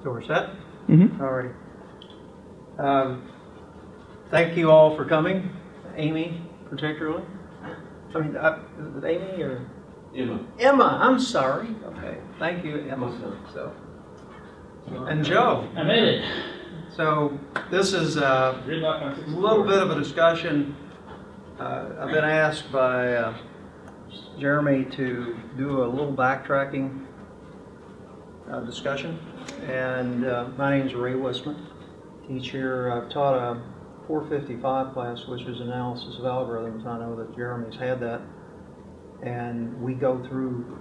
So we're set? Mm-hmm. All right. Thank you all for coming. Amy, particularly. I mean, is it Amy or? Emma. Emma, I'm sorry. Okay. Thank you, Emma. So, and Joe. I made it. So this is a little bit of a discussion. I've been asked by Jeremy to do a little backtracking discussion, and my name is Ray Wisman. Teach here. I've taught a 455 class, which is analysis of algorithms. I know that Jeremy's had that, and we go through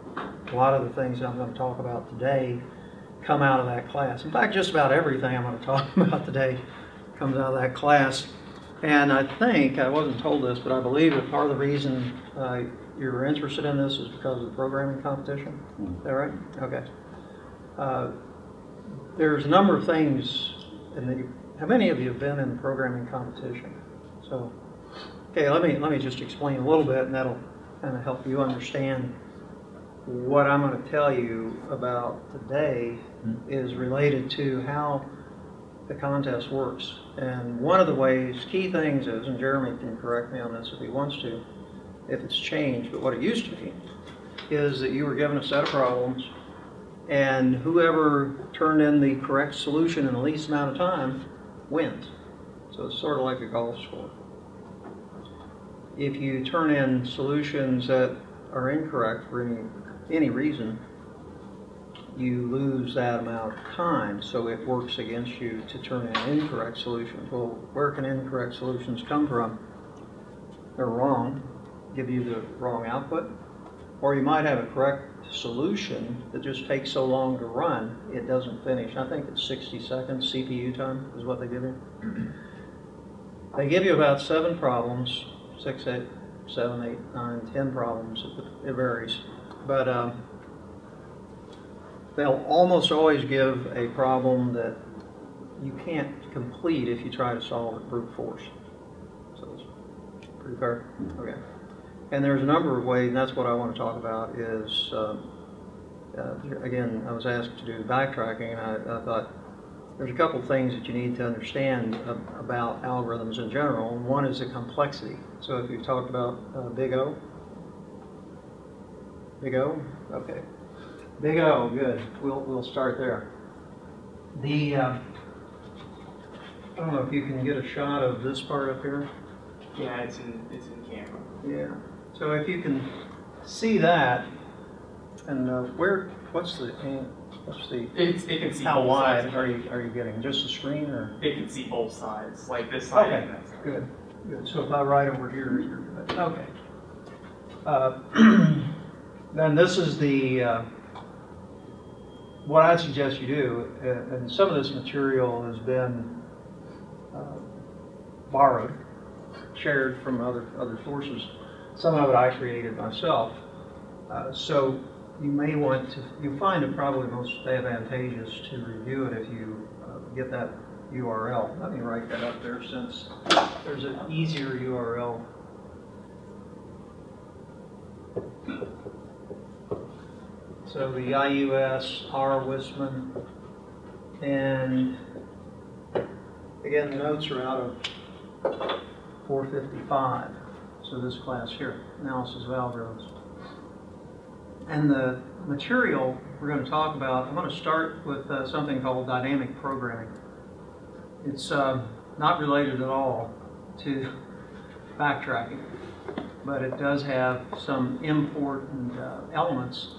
a lot of the things I'm going to talk about today come out of that class. In fact, just about everything I'm going to talk about today comes out of that class. And I think, I wasn't told this, but I believe that part of the reason you're interested in this is because of the programming competition. Is that right? Okay. There's a number of things, and how many of you have been in the programming competition? So, okay, let me just explain a little bit, and that'll kind of help you understand what I'm going to tell you about today is related to how the contest works. And one of the key things is, and Jeremy can correct me on this if he wants to, if it's changed, but what it used to be is that you were given a set of problems, and whoever turned in the correct solution in the least amount of time wins. So it's sort of like a golf score. If you turn in solutions that are incorrect for any reason, you lose that amount of time, so it works against you to turn in incorrect solutions. Well, where can incorrect solutions come from? They're wrong, give you the wrong output, or you might have a correct solution that just takes so long to run, it doesn't finish. I think it's 60 seconds CPU time is what they give you. They give you about 7 problems, 6, 8, 7, 8, 9, 10 problems, it varies. But they'll almost always give a problem that you can't complete if you try to solve it brute force. So it's pretty fair? Okay. And there's a number of ways, and that's what I want to talk about is, again, I was asked to do backtracking, and I thought there's a couple things that you need to understand about algorithms in general. One is the complexity. So if you've talked about Big O, Big O? Okay. Big O, good. We'll start there. I don't know if you can get a shot of this part up here. Yeah, it's in camera. Yeah. So if you can see that, and It can see how both wide sides. are you getting? Just the screen, or? It can see both sides, like this side Okay. and that side. Good. Good. So if I write over here, you're good. Okay. Then this is what I suggest you do, and some of this material has been borrowed, shared from other sources. Some of it I created myself. So you may want to, you find it probably most advantageous to review it if you get that URL. Let me write that up there since there's an easier URL. So the IUS, R. Wisman, and again the notes are out of 455, so this class here, Analysis of Algorithms. And the material we're going to talk about, I'm going to start with something called dynamic programming. It's not related at all to backtracking, but it does have some important elements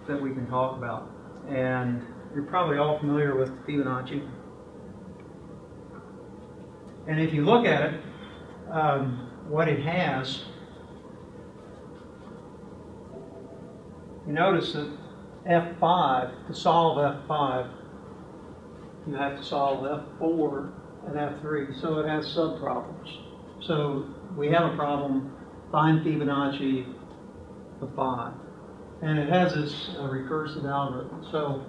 that we can talk about. And you're probably all familiar with Fibonacci. And if you look at it, what it has, you notice that F5, to solve F5, you have to solve F4 and F3, so it has sub-problems. So we have a problem, find Fibonacci of 5. And it has this recursive algorithm. So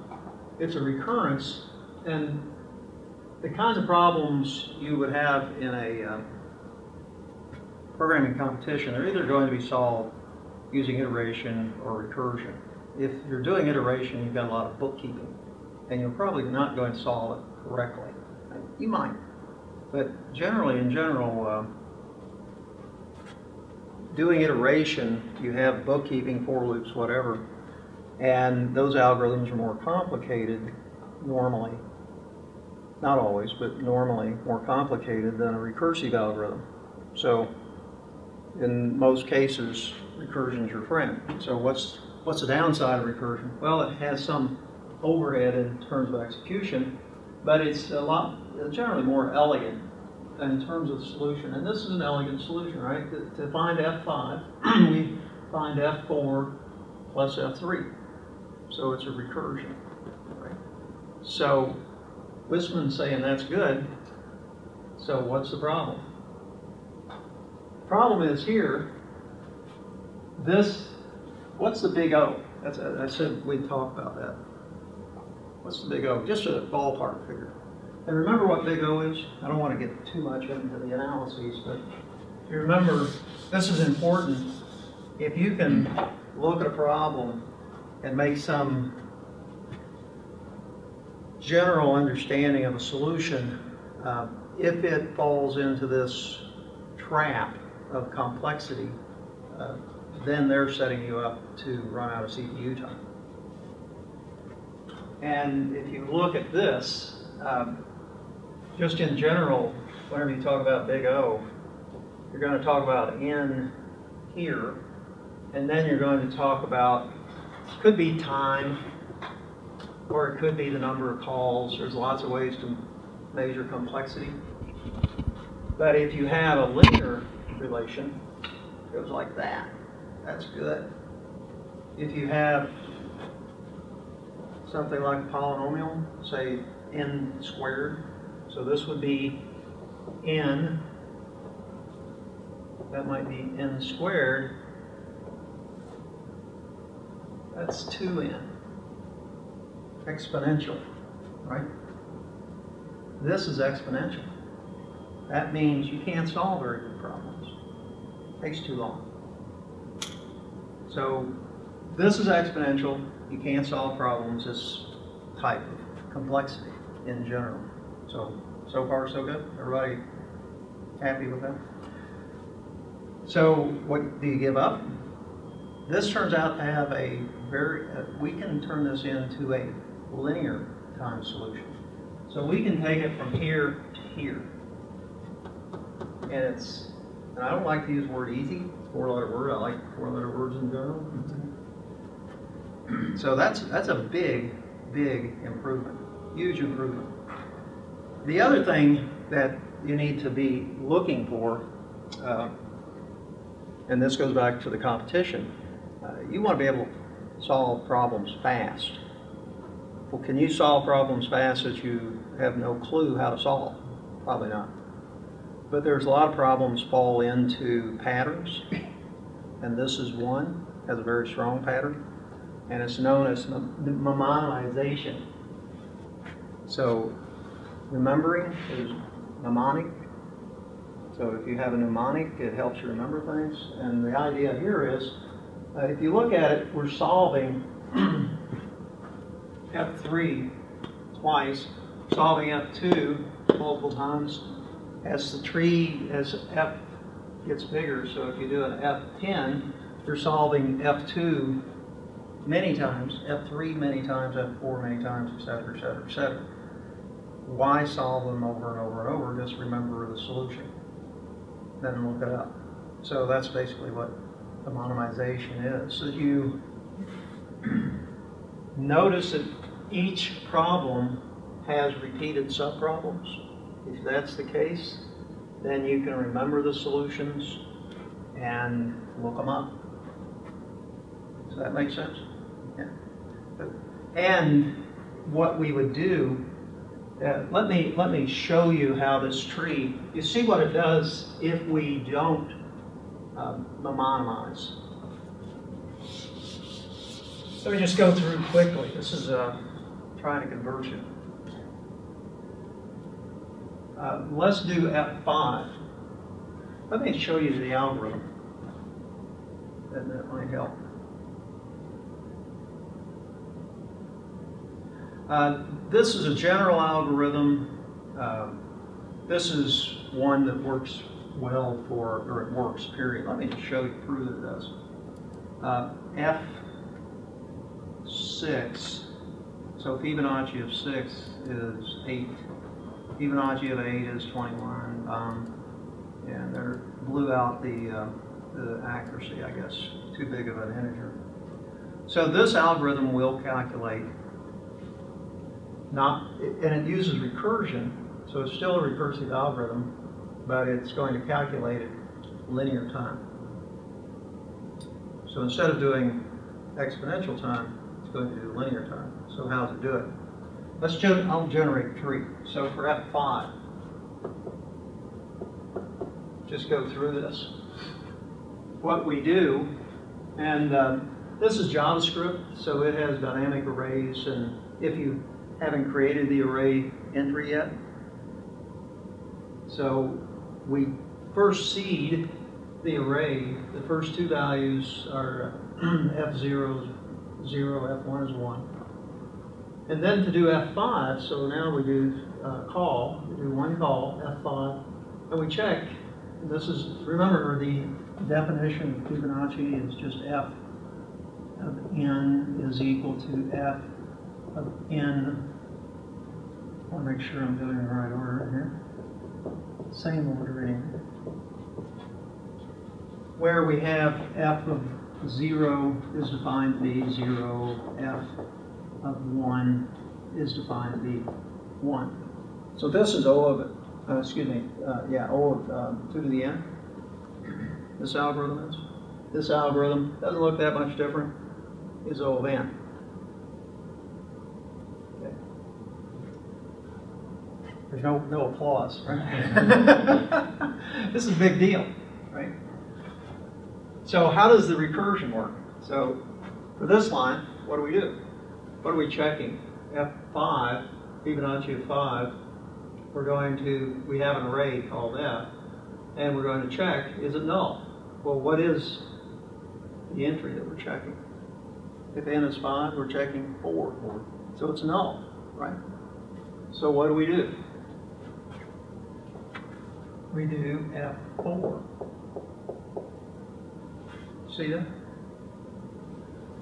it's a recurrence, and the kinds of problems you would have in a programming competition, they're either going to be solved using iteration or recursion. If you're doing iteration, you've got a lot of bookkeeping. and you're probably not going to solve it correctly. You might, but generally, in general, doing iteration, you have bookkeeping, for loops, whatever, and those algorithms are more complicated normally. Not always, but normally more complicated than a recursive algorithm. So in most cases, recursion is your friend. So what's the downside of recursion? Well, it has some overhead in terms of execution, but it's generally more elegant in terms of the solution. And this is an elegant solution, right? To find F5, we find F4 plus F3. So it's a recursion, right? So Wisman's saying that's good. So what's the problem? Problem is here, what's the big O? I said we'd talk about that. What's the big O? Just a ballpark figure. And remember what big O is? I don't want to get too much into the analyses, but if you remember, this is important. If you can look at a problem and make some general understanding of a solution, if it falls into this trap of complexity, then they're setting you up to run out of CPU time. And if you look at this, just in general, whenever you talk about big O, you're going to talk about N here, and then you're going to talk about, could be time, or it could be the number of calls. There's lots of ways to measure complexity. But if you have a linear relation, it goes like that. That's good. If you have something like a polynomial, say n squared, so this would be n, that might be n squared, that's 2n, exponential, right? This is exponential. That means you can't solve very good problems. It takes too long. So this is exponential. You can't solve problems this type of complexity in general. So far so good? Everybody happy with that? So what do you give up? This turns out to have a we can turn this into a linear time solution. So we can take it from here to here. And I don't like to use the word easy, four-letter word. I like four-letter words in general. So that's a big, big improvement, huge improvement. The other thing that you need to be looking for, and this goes back to the competition, you want to be able to solve problems fast. Well, can you solve problems fast that you have no clue how to solve? Probably not. But there's a lot of problems fall into patterns, and this is one, has a very strong pattern, and it's known as mnemonization. So remembering is mnemonic. So if you have a mnemonic, it helps you remember things. And the idea here is, if you look at it, we're solving F3 twice, solving F2 multiple times. As the tree, as F gets bigger, so if you do an F10, you're solving F2 many times, F3 many times, F4 many times, etc., etc., etc. Why solve them over and over and over? Just remember the solution, then look it up. So that's basically what the mnemization is. So you notice that each problem has repeated subproblems. If that's the case, then you can remember the solutions and look them up. Does that make sense? Yeah. And what we would do, let me show you how this tree, you see what it does if we don't mnemonize. Let me just go through quickly. This is trying to convert you. Let's do F5. Let me show you the algorithm, and that might help. This is a general algorithm. This is one that works well for, or it works, period. Let me just show you, prove that it does. F6, so Fibonacci of 6 is 8. Fibonacci of 8 is 21. And they blew out the accuracy, I guess, too big of an integer. So this algorithm will calculate, and it uses recursion, so it's still a recursive algorithm, but it's going to calculate it linear time. So instead of doing exponential time, it's going to do linear time. So how does it do it? I'll generate 3. So for F5, just go through this. What we do, and this is JavaScript, so it has dynamic arrays, and if you haven't created the array entry yet, so we first seed the array. The first 2 values are F0 is 0, F1 is 1. And then to do F5, so now we do call, we do one call, F5, and we check. This is, remember, the definition of Fibonacci is just F of n is equal to F of n. I want to make sure I'm doing the right order here. Same ordering. Where we have F of 0 is defined to be 0, F of 1 is defined to be 1. So this is O of it. O of 2 to the n. This algorithm is. This algorithm doesn't look that much different. Is O of n. Okay. There's no applause, right? This is a big deal, right? So how does the recursion work? So for this line, what do we do? What are we checking? F5, Fibonacci of 5. We have an array called F, and we're going to check, is it null? Well, what is the entry that we're checking? If n is 5, we're checking 4. So it's null, right? So what do? We do F4. See that?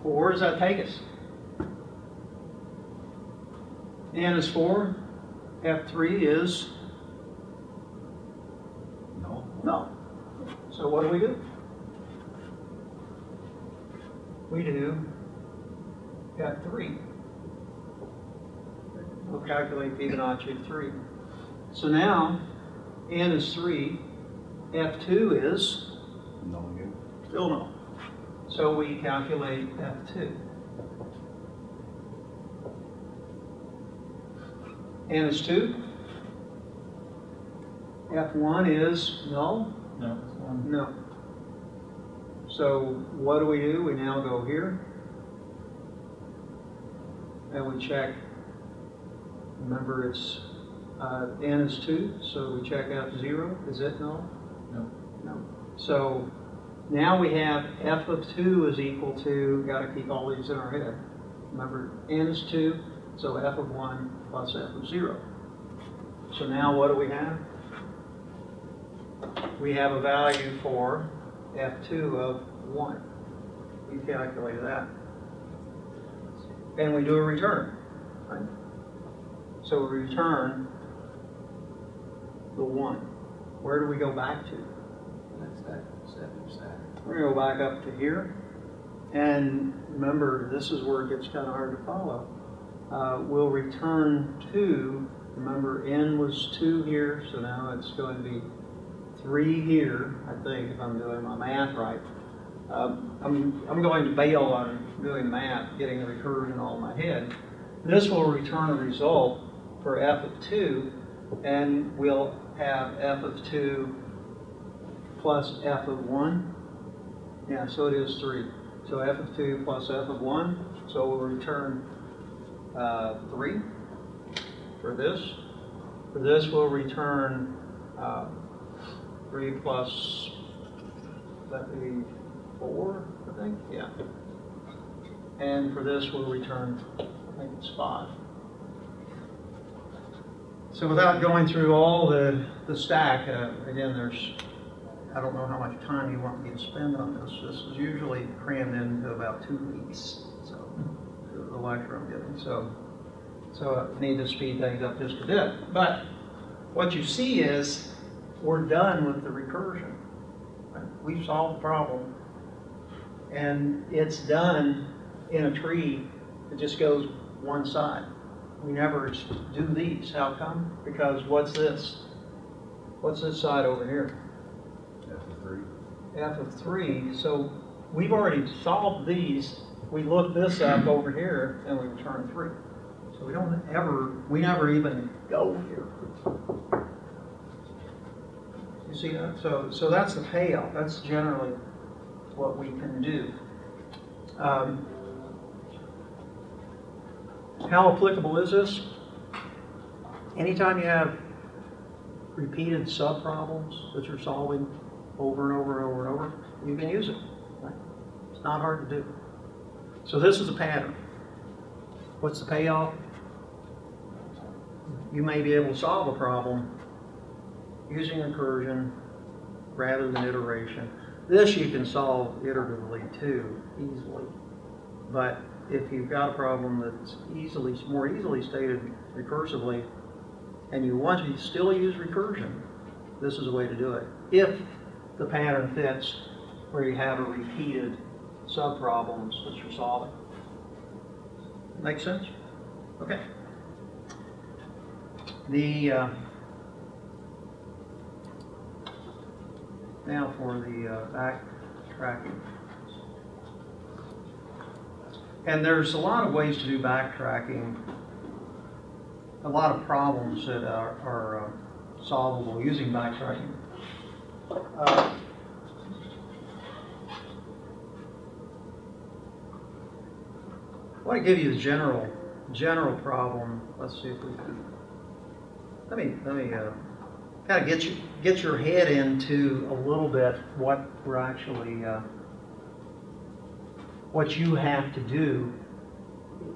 Where does that take us? N is 4. F3 is no. So what do? We do F3. We'll calculate Fibonacci of 3. So now N is 3. F2 is still no. So we calculate F2. N is 2. F1 is null? No, it's 1. No. So what do? We now go here and we check. Remember, it's N is 2, so we check F0. Is it null? No. No. So now we have F of 2 is equal to, got to keep all these in our head. Remember, N is 2, so F of 1 plus F of 0. So now what do we have? We have a value for F2 of 1. We calculated that. And we do a return, right? So we return the 1. Where do we go back to? That's that stepping stack. We're going to go back up to here. And remember, this is where it gets kind of hard to follow. We'll return 2. Remember, N was 2 here, so now it's going to be 3 here, I think, if I'm doing my math right. I'm going to bail on doing math, getting the recursion all in my head. This will return a result for F of 2, and we'll have F of 2 plus F of 1. Yeah, so it is 3. So F of 2 plus F of 1. So we'll return 3 for this. For this, we'll return 3 plus, that would be 4, I think? Yeah. And for this, we'll return, I think it's 5. So without going through all the stack, again, I don't know how much time you want me to spend on this. This is usually crammed into about 2 weeks, so the lecture I'm giving. So I need to speed things up just a bit. But what you see is we're done with the recursion. Right? We've solved the problem, and it's done in a tree that just goes one side. We never do these. How come? Because what's this? What's this side over here? F of 3. F of 3. So we've already solved these. We look this up over here and we return 3. So we never even go here. You see that? So that's the payoff. That's generally what we can do. How applicable is this? Anytime you have repeated subproblems that you're solving over and over and over and over, you can use it. Right? It's not hard to do. So this is a pattern. What's the payoff? You may be able to solve a problem using recursion rather than iteration. This you can solve iteratively too, easily. But if you've got a problem that's more easily stated recursively, and you want to still use recursion, this is a way to do it. If the pattern fits where you have a repeated subproblems that you're solving. Make sense? Okay. Now for the backtracking. And there's a lot of ways to do backtracking, a lot of problems that are solvable using backtracking. I want to give you the general problem. Let's see if we can. Let me kind of get your head into a little bit what we're actually what you have to do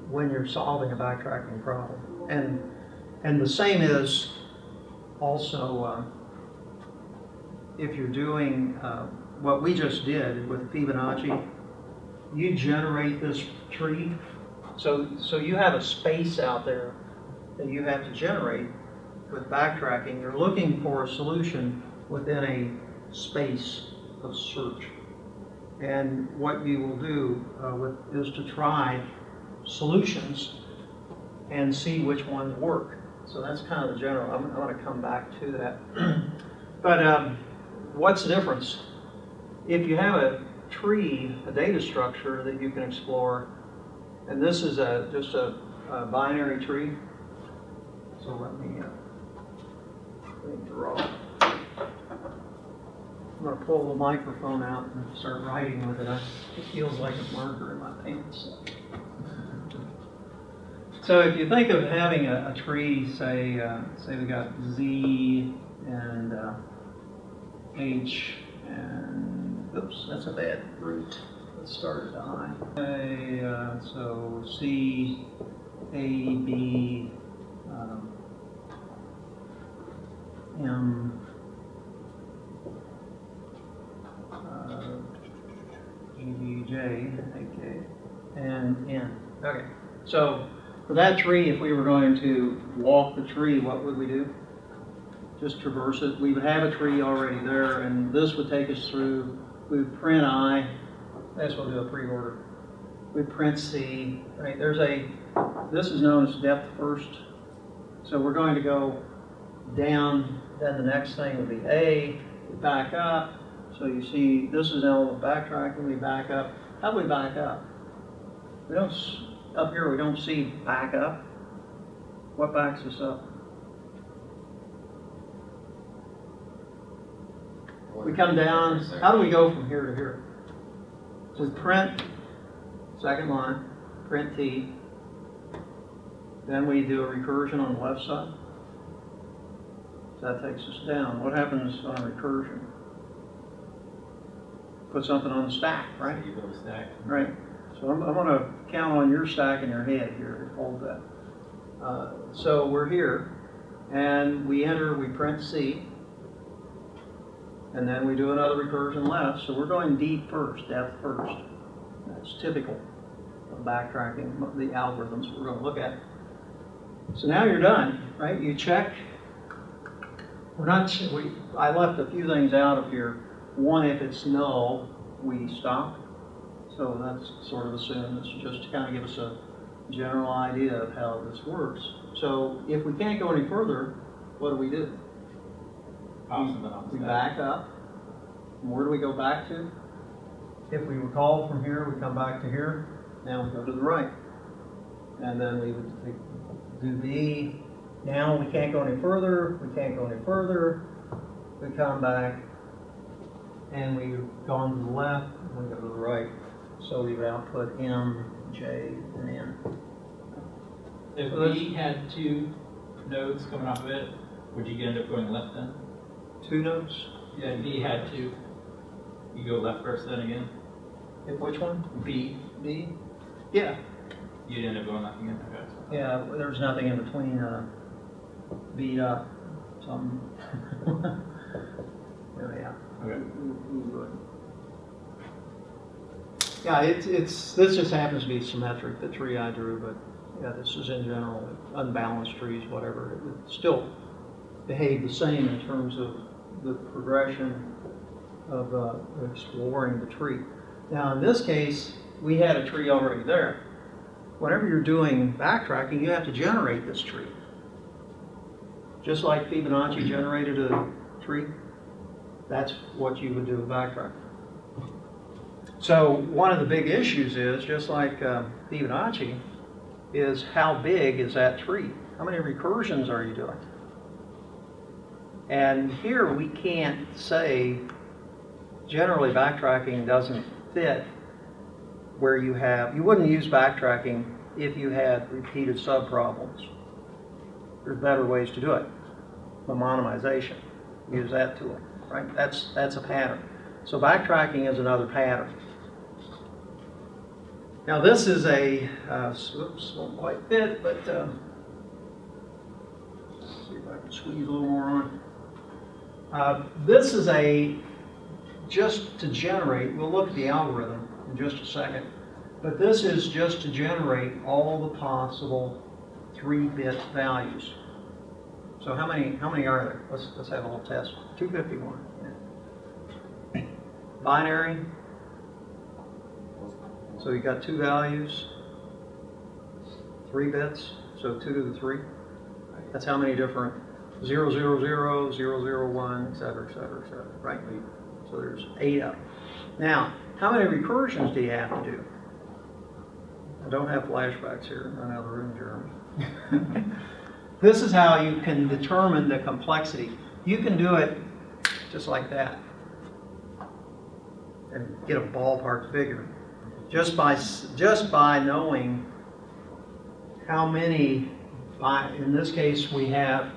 when you're solving a backtracking problem, and the same is also if you're doing what we just did with Fibonacci. You generate this tree, so you have a space out there that you have to generate. With backtracking, you're looking for a solution within a space of search. And what you will do is to try solutions and see which ones work. So that's kind of the general. I'm going to come back to that. But what's the difference? If you have a tree, a data structure that you can explore, and this is just a binary tree. So let me draw. I'm going to pull the microphone out and start writing with it. It feels like a marker in my pants. So if you think of having a tree, say we got Z and H and, oops, that's a bad root. Let's start at I. So C, A, B, M, G, J, K, and N. Okay, so for that tree, if we were going to walk the tree, what would we do? Just traverse it. We would have a tree already there, and this would take us through. We would print I. That's what we'll do a pre-order. We print C. Right? This is known as depth first. So we're going to go down. Then the next thing would be A. We back up. So you see, this is now backtracking. We back up. How do we back up? We don't. Up here, we don't see back up. What backs us up? We come down. How do we go from here to here? So print, second line, print T. Then we do a recursion on the left side. So that takes us down. What happens on a recursion? Put something on the stack, right? So you build a stack. Right. So I'm going to count on your stack in your head here to hold that. So we're here. and we enter, we print C, and then we do another recursion left. So we're going deep first, depth first. That's typical of backtracking, the algorithms we're going to look at. So now you're done, right? You check. I left a few things out of here. One, if it's null, we stop. So that's sort of assumed. This is just to kind of give us a general idea of how this works. So if we can't go any further, what do? We back up. And where do we go back to? If we recall from here, we come back to here. Now we go to the right. And then we would do B. Now we can't go any further. We can't go any further. We come back. And we've gone to the left. And we go to the right. So we would output M, J, and N. If B had 2 nodes coming off of it, would you end up going left then? 2 nodes? Yeah, B had 2. You go left first then again? If which one? B. B? Yeah. You'd end up going left again? Okay. Yeah, there's nothing in between beat up something. Yeah. Okay. Yeah, this just happens to be symmetric, the tree I drew, but yeah, this is in general unbalanced trees, whatever. It would still behave the same in terms of the progression of exploring the tree. Now in this case, we had a tree already there. Whenever you're doing backtracking, you have to generate this tree. Just like Fibonacci generated a tree, that's what you would do with backtracking. So one of the big issues is, just like Fibonacci, is how big is that tree? How many recursions are you doing? And here we can't say, generally backtracking doesn't fit where you wouldn't use backtracking if you had repeated subproblems. There's better ways to do it. Memonymization, use that tool, right? That's a pattern. So backtracking is another pattern. Now this is a, oops, won't quite fit, but let's see if I can squeeze a little more on. This is just to generate, we'll look at the algorithm in just a second, but this is just to generate all the possible 3-bit values. So how many are there? Let's have a little test. 251. Yeah. Binary. So you got 2 values, 3 bits, so 2 to the 3. That's how many different 0, 0, 0, 0, 0, 1, et cetera, et cetera, et cetera, right? So there's 8 of them. Now, how many recursions do you have to do? I don't have flashbacks here. Run out of the room, Jeremy. This is how you can determine the complexity. You can do it just like that and get a ballpark figure. Just by knowing how many, in this case we have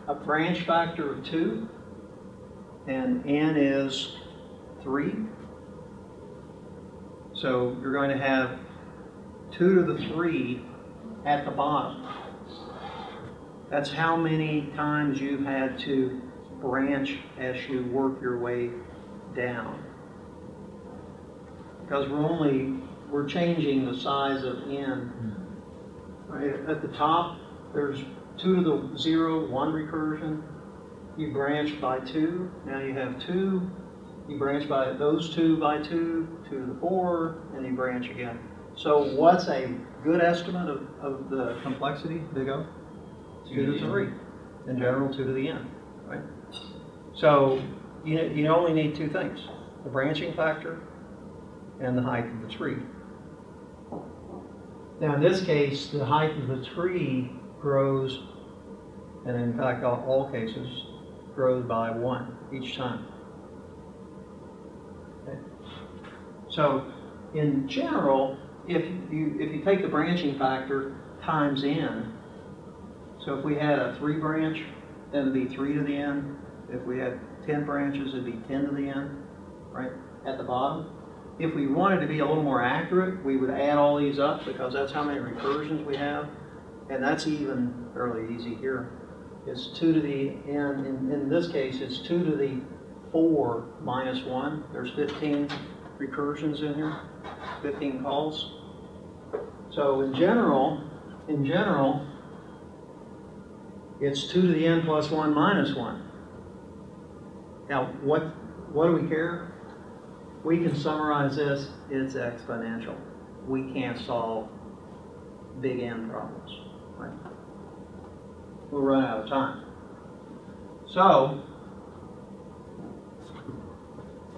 a branch factor of 2 and n is 3. So you're going to have 2 to the 3 at the bottom. That's how many times you've had to branch as you work your way down. Because we're changing the size of n. Right at the top, there's 2 to the 0, 1 recursion. You branch by 2. Now you have 2. You branch by those 2 by 2, 2 to the 4, and you branch again. So what's a good estimate of the complexity, Big O? 2 to the 3. In general, 2 to the n. Right. So you only need 2 things: the branching factor and the height of the tree. Now in this case, the height of the tree grows, and in fact all cases, grows by 1 each time. Okay. So in general, if you take the branching factor times n, so if we had a 3 branch, then it'd be 3 to the n. If we had 10 branches, it'd be 10 to the n, right, at the bottom. If we wanted to be a little more accurate, we would add all these up because that's how many recursions we have. And that's even fairly easy here. It's 2 to the n, in this case, it's 2 to the 4 minus 1. There's 15 recursions in here, 15 calls. So in general, it's 2 to the n plus 1 minus 1. Now, what do we care? We can summarize this, it's exponential. We can't solve big N problems, right? We'll run out of time. So,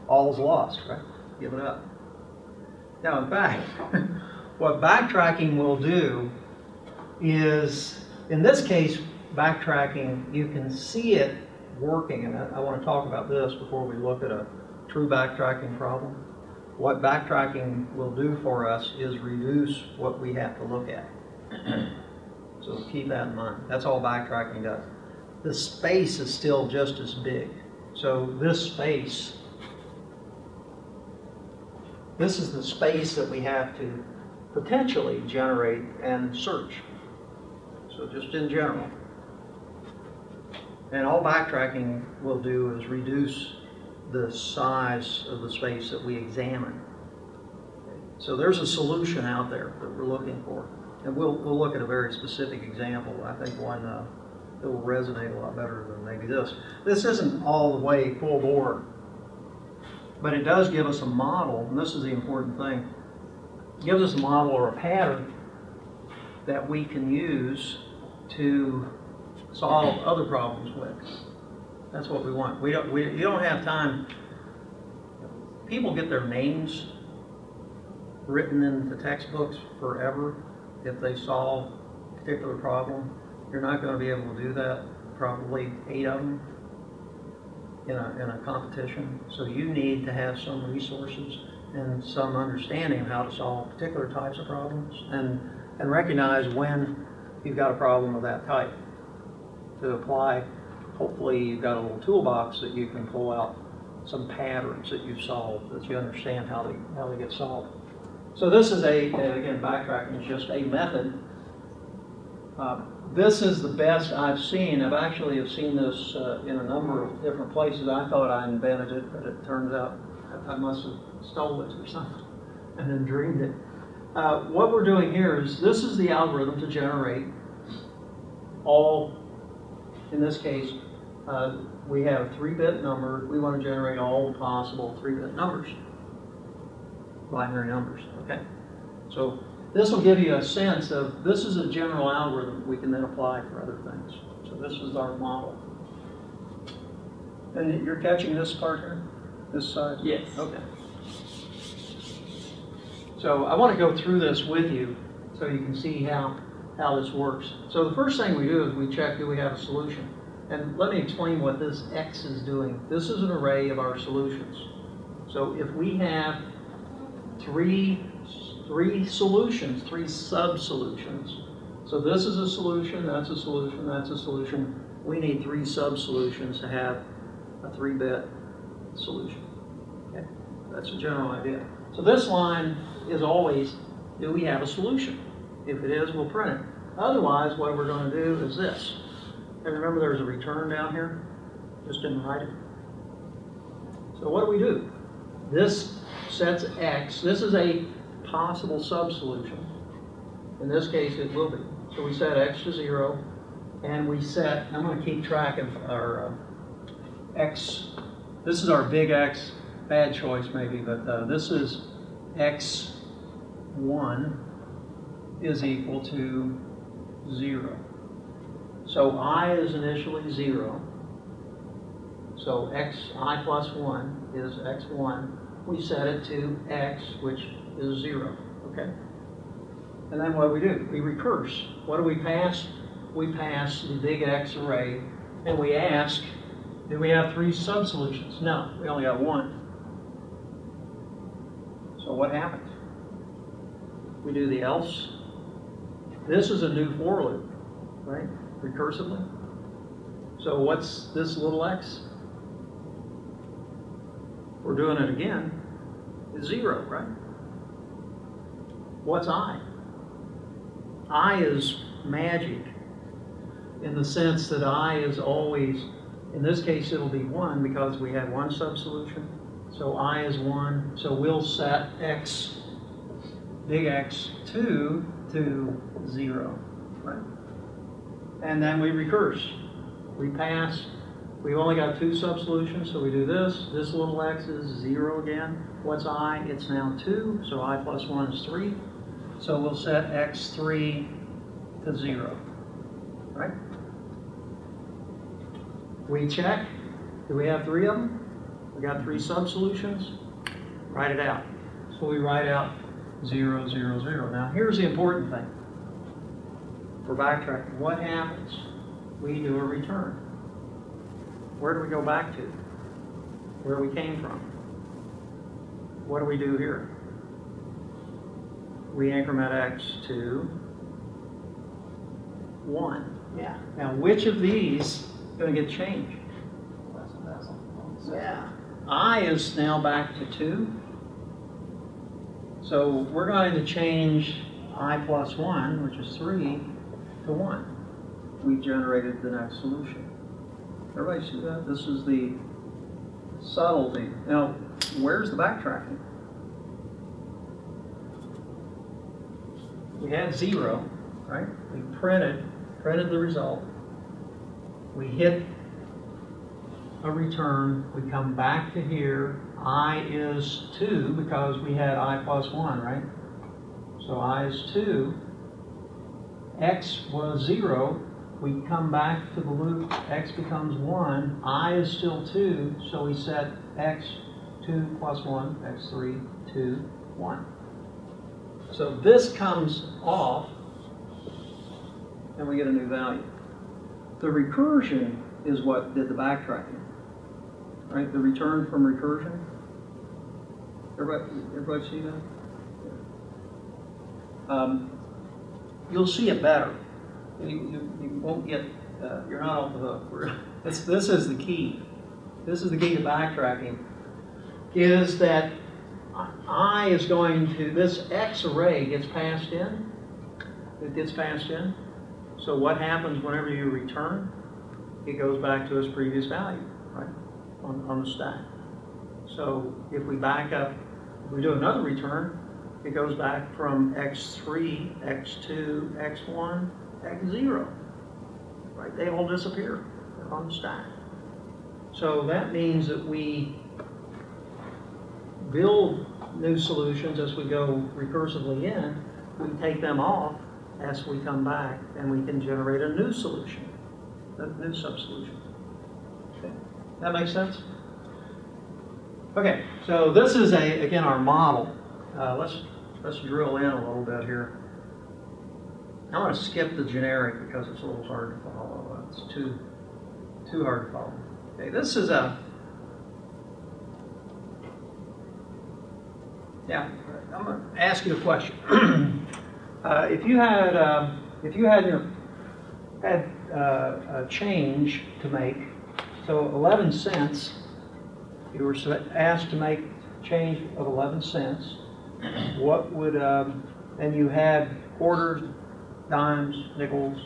all's lost, right? Give it up. Now, in fact, what backtracking will do is, in this case, backtracking, you can see it working, and I want to talk about this before we look at a true backtracking problem. What backtracking will do for us is reduce what we have to look at. So keep that in mind. That's all backtracking does. The space is still just as big. So this space, this is the space that we have to potentially generate and search. So just in general. And all backtracking will do is reduce the size of the space that we examine. So there's a solution out there that we're looking for. And we'll look at a very specific example. I think one that will resonate a lot better than maybe this. This isn't all the way full bore, but it does give us a model, and this is the important thing. It gives us a model or a pattern that we can use to solve other problems with. That's what we want. You don't have time. People get their names written in the textbooks forever if they solve a particular problem. You're not going to be able to do that, probably 8 of them in a competition. So you need to have some resources and some understanding of how to solve particular types of problems and recognize when you've got a problem of that type to apply. Hopefully you've got a little toolbox that you can pull out some patterns that you've solved, that you understand how they get solved. So this is again, backtracking is just a method. This is the best I've seen. I've actually have seen this in a number of different places. I thought I invented it, but it turns out I must have stole it or something and then dreamed it. What we're doing here is, this is the algorithm to generate all, in this case, we have a 3-bit number. We want to generate all the possible 3-bit numbers, binary numbers, okay? So this will give you a sense of, this is a general algorithm we can then apply for other things. So this is our model. And you're catching this part here? This side? Yes. Okay. So I want to go through this with you so you can see how this works. So the first thing we do is we check, do we have a solution? And let me explain what this X is doing. This is an array of our solutions. So if we have three solutions, 3 sub-solutions. So this is a solution, that's a solution, that's a solution. We need 3 sub-solutions to have a 3-bit solution. Okay? That's a general idea. So this line is always, do we have a solution? If it is, we'll print it. Otherwise, what we're going to do is this. And remember there's a return down here? Just didn't write it. So what do? This sets X. This is a possible sub-solution. In this case, it will be. So we set X to 0, and we set, I'm going to keep track of our X. This is our big X, bad choice maybe, but this is X1 is equal to 0. So I is initially 0. So xi plus 1 is x1. We set it to x, which is 0. Okay? And then what do? We recurse. What do we pass? We pass the big X array, and we ask, do we have 3 sub-solutions? No, we only got 1. So what happens? We do the else. This is a new for loop, right? Recursively. So what's this little x? We're doing it again. It's 0, right? What's I? I is magic. in the sense that I is always, in this case it'll be 1 because we had one subsolution. So I is 1. So we'll set x, big X2 to 0, right? And then we recurse. We pass. We've only got 2 subsolutions, so we do this. This little x is 0 again. What's I? It's now 2, so I plus 1 is 3. So we'll set x3 to 0, right? We check. Do we have 3 of them? We got 3 subsolutions. Write it out. So we write out 0, 0, 0. Now here's the important thing for backtracking. What happens? We do a return. Where do we go back to? Where we came from. What do we do here? We increment x to 1. Yeah. Now which of these is going to get changed? Yeah. I is now back to 2. So we're going to change I plus 1, which is 3, to 1. We've generated the next solution. Everybody see that? This is the subtlety. Now, where's the backtracking? We had 0, right? We printed the result. We hit a return. We come back to here. I is 2 because we had I plus 1, right? So I is 2. X was 0. We come back to the loop. X becomes 1. I is still 2. So we set x2 plus 1, x3, 2, 1. So this comes off, and we get a new value. The recursion is what did the backtracking, right? The return from recursion. Everybody see that? You'll see it better. You won't get. You're not off the hook. This is the key. This is the key to backtracking. Is that I is going to, this X array gets passed in. It gets passed in. So what happens whenever you return? It goes back to its previous value, right? On the stack. So if we back up, if we do another return, it goes back from x3, x2, x1, x0. Right? They all disappear on the stack. So that means that we build new solutions as we go recursively in. We take them off as we come back, and we can generate a new solution, a new subsolution. Okay. That makes sense? Okay, so this is again our model. Let's drill in a little bit here. I'm going to skip the generic because it's a little hard to follow. It's too hard to follow. Okay, this is yeah. I'm going to ask you a question. If you had a change to make, so 11 cents, you were asked to make a change of 11 cents. What would and you had quarters, dimes, nickels,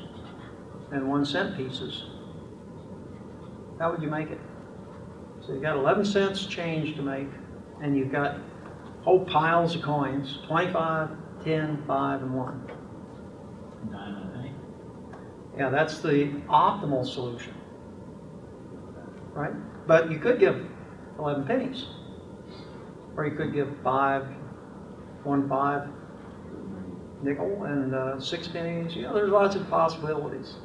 and 1 cent pieces. How would you make it? So you got 11 cents change to make, and you've got whole piles of coins, 25, 10, 5, and 1. Dime and a penny. Yeah, that's the optimal solution, right? But you could give 11 pennies, or you could give 1 5 nickel and 6 pennies. You know, there's lots of possibilities.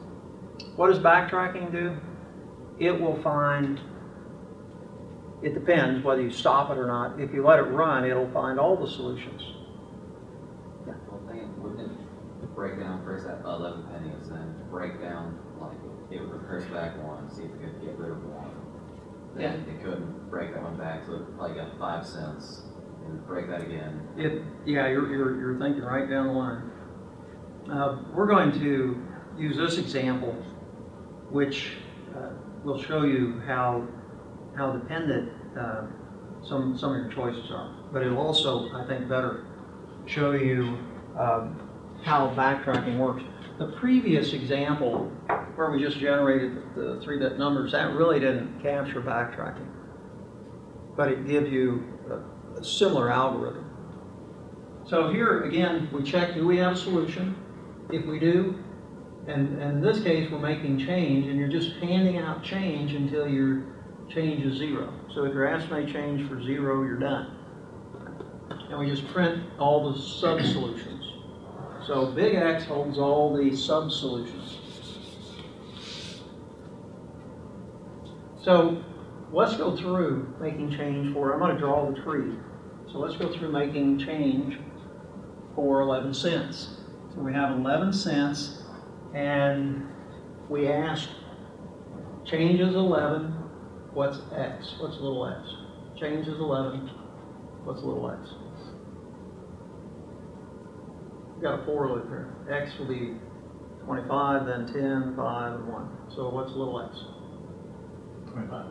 What does backtracking do? It will find, it depends whether you stop it or not. If you let it run, it'll find all the solutions. Yeah. Well, wouldn't it break down first at 11 pennies, then break down, like, it would recurse back 1, see if it could get rid of 1. Then Yeah. it couldn't break that one back, so it probably got 5 cents, and break that again. Yeah, you're thinking right down the line. We're going to use this example, which will show you how dependent some of your choices are. But it'll also, I think, better show you how backtracking works. The previous example where we just generated the 3-bit numbers, that really didn't capture backtracking. But it gives you a similar algorithm. So here, again, we check, do we have a solution? If we do, and in this case, we're making change, and you're just handing out change until your change is 0. So if your estimate change for 0, you're done. And we just print all the sub-solutions. So big X holds all the sub-solutions. So let's go through making change for, I'm going to draw the tree. So let's go through making change for 11 cents. So we have 11 cents, and we ask, change is 11, what's X? What's little x? Change is 11, what's little x? We've got a for loop here. X will be 25, then 10, 5, and 1. So what's little x? 25.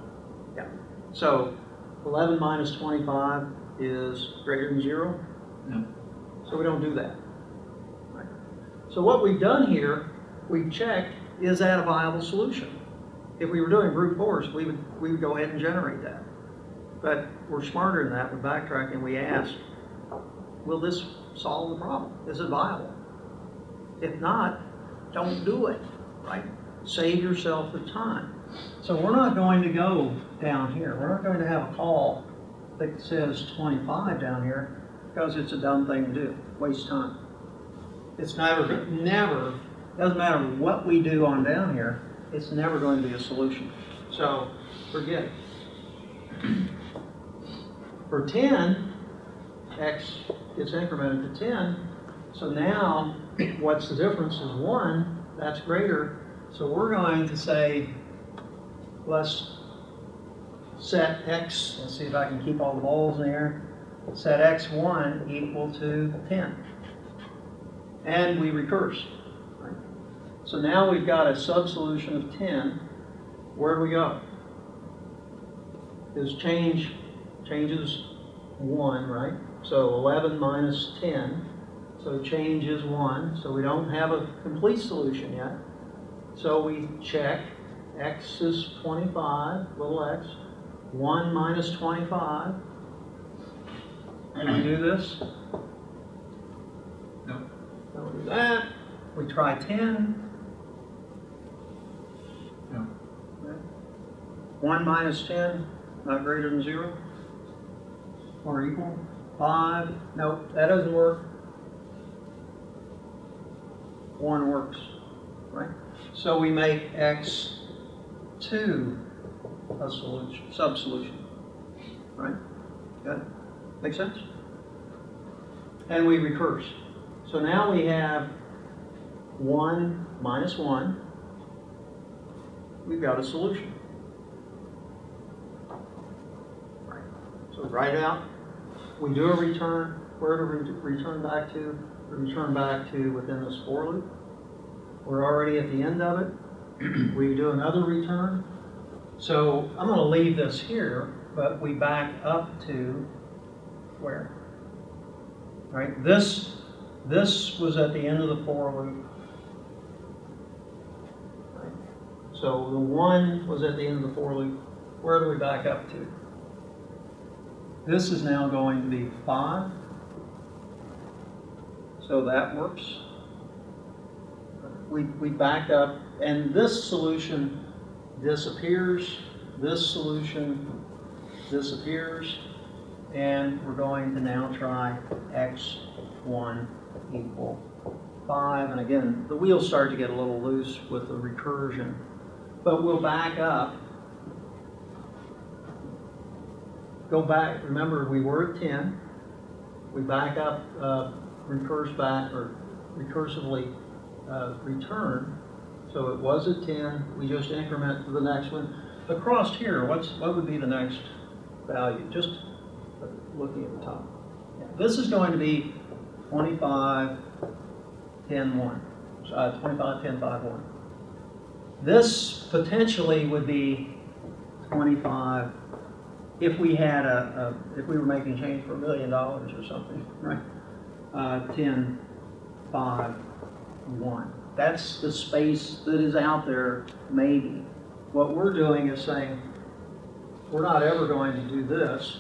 Yeah. So 11 minus 25 is greater than 0? No. So we don't do that. Right. So what we've done here, we've checked, is that a viable solution? If we were doing brute force, we would go ahead and generate that. But we're smarter than that with backtracking. We ask, will this solve the problem? Is it viable? If not, don't do it, right? Save yourself the time. So we're not going to go down here. We're not going to have a call that says 25 down here because it's a dumb thing to do. Waste time. It's never, doesn't matter what we do on down here, it's never going to be a solution. So forget it. For 10, X gets incremented to 10. So now, what's the difference is 1. That's greater. So we're going to say, let's set X, let's see if I can keep all the balls in the air, set X1 equal to 10. And we recurse. Right? So now we've got a sub-solution of 10. Where do we go? Is changes 1, right? So 11 minus 10. So change is 1. So we don't have a complete solution yet. So we check. X is 25, little x. 1 minus 25. Can we do this? No. Don't do that. We try 10. No. 1 minus 10, not greater than 0. Or equal. 5. Nope, that doesn't work. 1 works, right? So we make X2 a solution, sub-solution, right? Good? Make sense? And we recurse. So now we have 1 minus 1. We've got a solution. Right. So write it out. We do a return. Where do we return back to? We return back to within this for loop. We're already at the end of it. We do another return. So I'm going to leave this here, but we back up to where? Right. This was at the end of the for loop. Right. So the 1 was at the end of the for loop. Where do we back up to? This is now going to be 5. So that works. We back up, and this solution disappears. This solution disappears. And we're going to now try X1 equal 5. And again, the wheels start to get a little loose with the recursion. But we'll back up. Go back. Remember, we were at 10. We back up, recurse back, or recursively return. So it was at 10. We just increment to the next one. Across here, what would be the next value? Just looking at the top. Yeah. This is going to be 25, 10, 1. 25, 10, 5, 1. This potentially would be 25 if we had if we were making change for $1 million or something, right? 10, 5, 1. That's the space that is out there, maybe. What we're doing is saying, we're not ever going to do this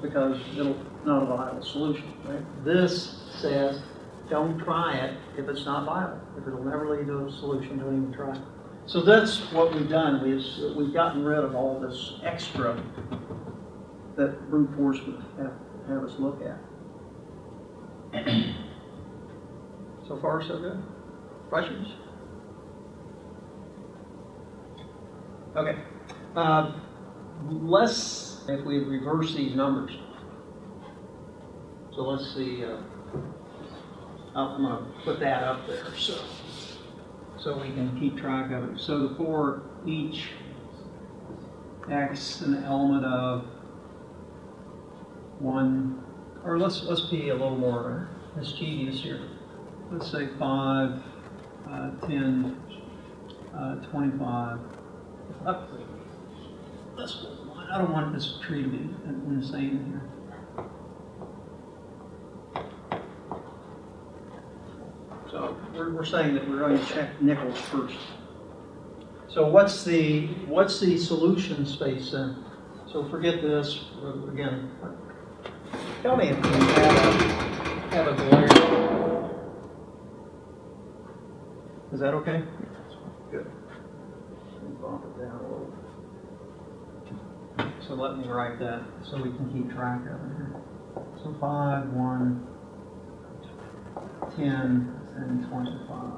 because it'll not a viable solution, right? This says, don't try it if it's not viable. If it'll never lead to a solution, don't even try it. So that's what we've done. We've gotten rid of all this extra that brute force would have us look at. So far, so good. Questions? Okay. If we reverse these numbers. So let's see. I'm going to put that up there so we can keep track of it. So for each x an element of 1, or let's be a little more mischievous here. Let's say 5, 10, 25. I don't want this tree to be insane here. So we're saying that we're going to check nickels first. So what's the solution space then? So forget this again. Tell me if you have a glare. Is that okay? Good. Bump it down a little. So let me write that so we can keep track of it here. So 5, 1, 10, and 25.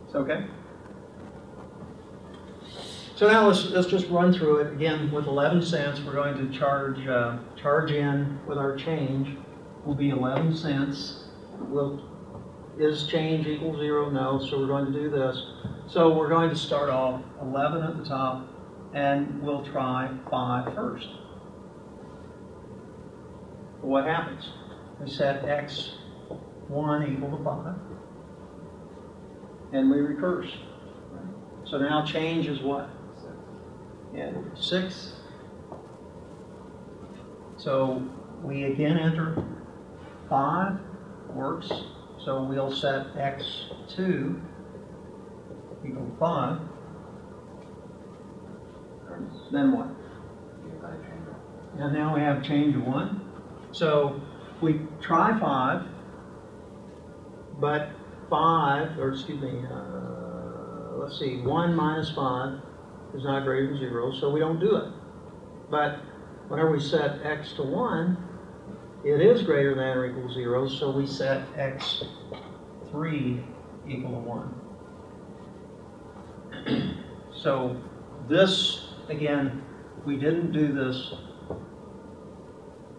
It's okay? So now let's just run through it again. With 11 cents, we're going to charge in with our change. Will be 11 cents. Is change equal 0? No. So we're going to do this. So we're going to start off 11 at the top, and we'll try 5 first. What happens? We set x1 equal to 5, and we recurse. So now change is what? Yeah, 6. So we again enter 5, works. So we'll set x2 equal to 5. Then what? And now we have change of 1. So we try 5, but 5, or excuse me, let's see, 1 minus 5 is not greater than 0, so we don't do it. But whenever we set x to 1, it is greater than or equal to 0, so we set x3 equal to 1. So this, again, we didn't do this.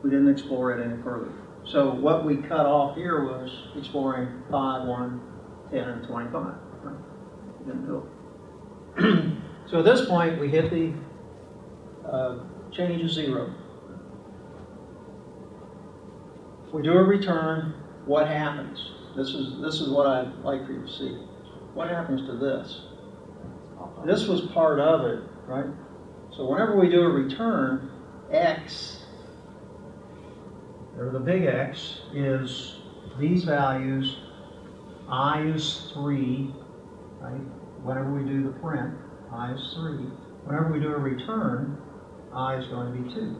We didn't explore it any further. So what we cut off here was exploring 5, 1, 10, and 25. We didn't do it. So at this point, we hit the change of 0. We do a return. What happens? This is what I'd like for you to see. What happens to this? This was part of it, right? So whenever we do a return, x, or the big X, is these values. I is 3, right? Whenever we do the print, I is 3. Whenever we do a return, I is going to be 2.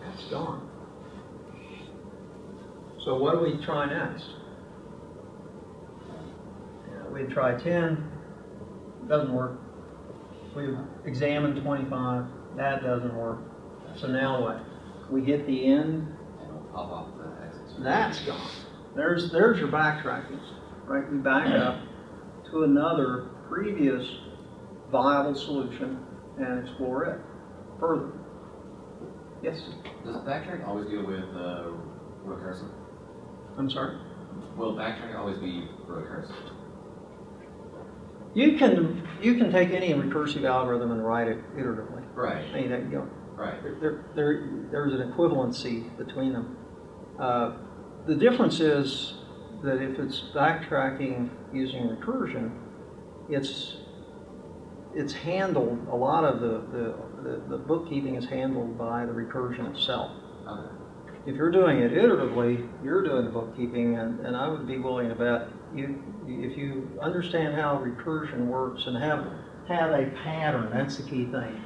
That's gone. So what do we try next? We try 10, doesn't work. We examine 25, that doesn't work. So now what? We hit the end. Pop off the axis. That's gone. There's your backtracking, right? We back up to another previous viable solution and explore it further. Yes? Does backtrack always deal with recursive? I'm sorry? Will backtrack always be recursive? You can take any recursive algorithm and write it iteratively. Right. I mean, you know, Right. There's an equivalency between them. The difference is that if it's backtracking using recursion, it's handled, a lot of the bookkeeping is handled by the recursion itself. Okay. if you're doing it iteratively, you're doing the bookkeeping, and I would be willing to bet if you understand how recursion works and have a pattern, that's the key thing.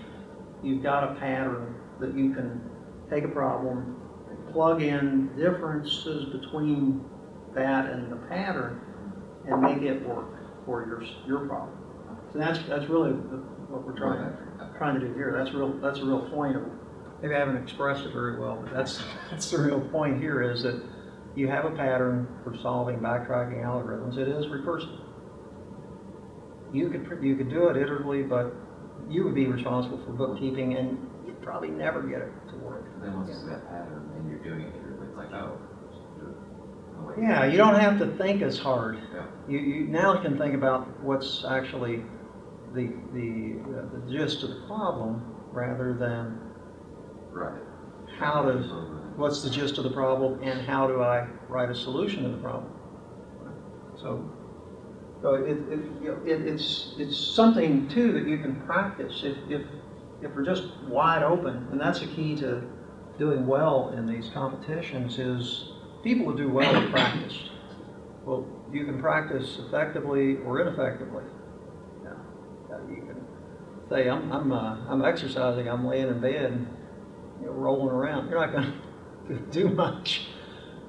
You've got a pattern that you can take a problem, plug in differences between that and the pattern, and make it work for your problem. So that's really what we're trying to do here. That's a real point of, maybe I haven't expressed it very well, but that's the real point here, is that you have a pattern for solving backtracking algorithms. It is recursive. You could do it iteratively, but you would be responsible for bookkeeping, and you'd probably never get it to work. And then once you see that pattern and you're doing it, it's like, oh, wait. Yeah, you don't have to think as hard. Yeah. You now can think about what's actually the gist of the problem, rather than Right. what's the gist of the problem and how do I write a solution to the problem. So it's something too that you can practice if we're just wide open, and that's the key to doing well in these competitions, is people who do well are practiced. Well, you can practice effectively or ineffectively. You can say, I'm exercising, I'm laying in bed, rolling around. You're not going to do much.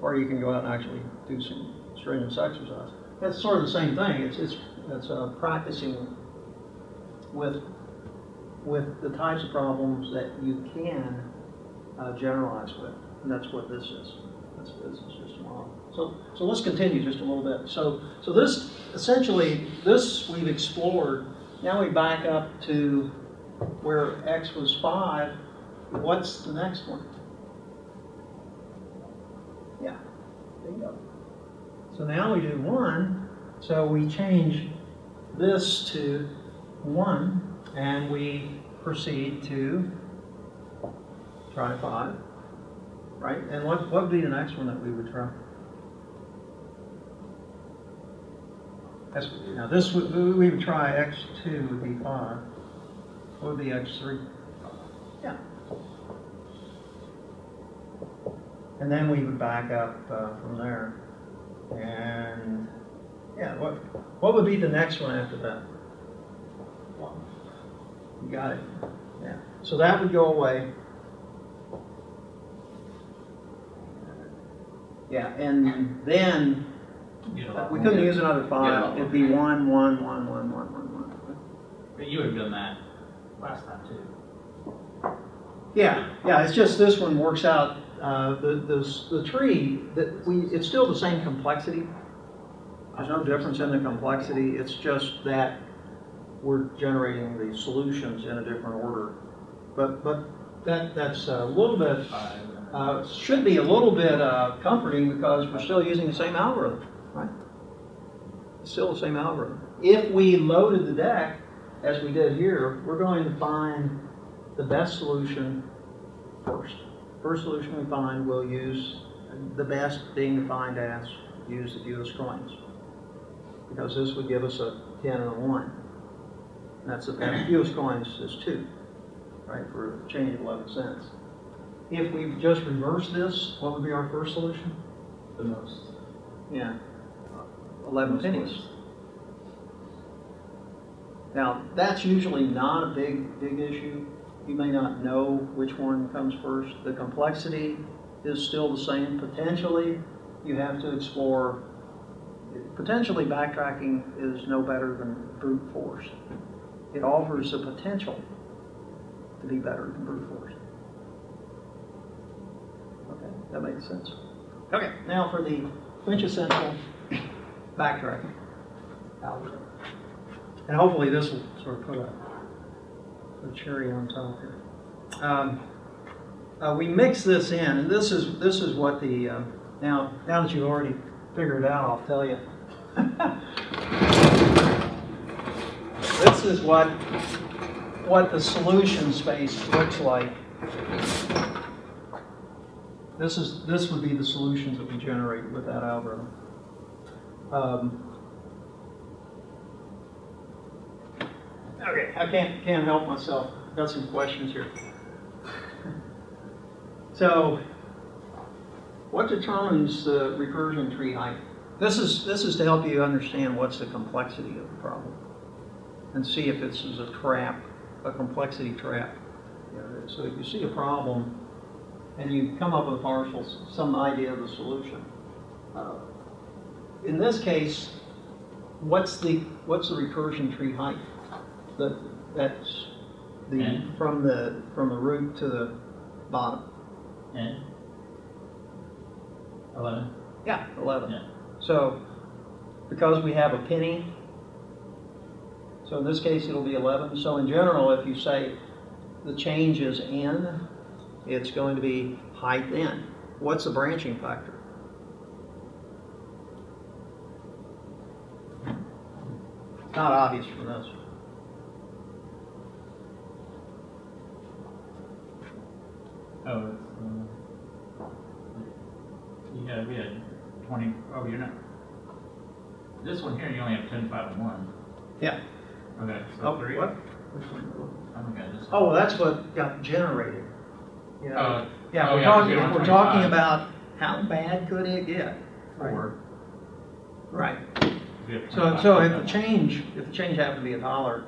Or you can go out and actually do some strenuous exercise. That's sort of the same thing. It's practicing with the types of problems that you can generalize with, and that's what this is. That's the business system model. So let's continue just a little bit. So this essentially we've explored. Now we back up to where x was 5. What's the next one? Yeah, bingo. So now we do 1. So we change this to 1, and we proceed to try 5, right? And what would be the next one that we would try? Now this we would try x2 would be 5. What would be x3? Yeah. And then we would back up from there. And yeah, what would be the next one after that? 1. You got it. Yeah. So that would go away. Yeah, and then we couldn't use another 5. It'd be 1, 1, 1, 1, 1, 1, 1. But you would have done that last time too. Yeah. It's just this one works out. The tree it's still the same complexity. There's no difference in the complexity. It's just that we're generating the solutions in a different order. But that's a little bit should be a little bit comforting, because we're still using the same algorithm, right? It's still the same algorithm. If we loaded the deck as we did here, we're going to find the best solution first. First solution we find, we'll use the best being defined as use the fewest coins, because this would give us a 10 and a 1. And the fewest coins is 2, right, for a change of 11 cents. If we just reverse this, what would be our first solution? The most. Yeah, 11 pennies. Now, that's usually not a big issue. You may not know which one comes first. The complexity is still the same. Potentially, you have to explore. Potentially, backtracking is no better than brute force. It offers the potential to be better than brute force. Okay, that makes sense. Okay, now for the quintessential backtracking algorithm. And hopefully this will sort of put a cherry on top here. We mix this in, and this is what the now that you've already figured it out, I'll tell you. This is what the solution space looks like. This would be the solutions that we generate with that algorithm. Okay, I can't help myself. Got some questions here. So What determines the recursion tree height? This is to help you understand what's the complexity of the problem, and see if this is a trap, a complexity trap. So if you see a problem, and you come up with some idea of the solution. In this case, what's the recursion tree height? That's N? from the root to the bottom. N? 11? Yeah, 11. Yeah. So because we have a penny, so in this case it'll be 11. So in general, if you say the change is n, it's going to be height n. What's the branching factor? It's not obvious from this. Oh, it's, we had 20, oh, you're not, this one here, you only have 10, 5, and 1. Yeah. Okay, so Oh, 3. what? Which one? Okay, this one. Oh, well, that's what got generated. You know? Yeah, oh, we're yeah, talking. 'cause We're talking about how bad could it get? 4. Right. We have So 25, if the change happened to be $1,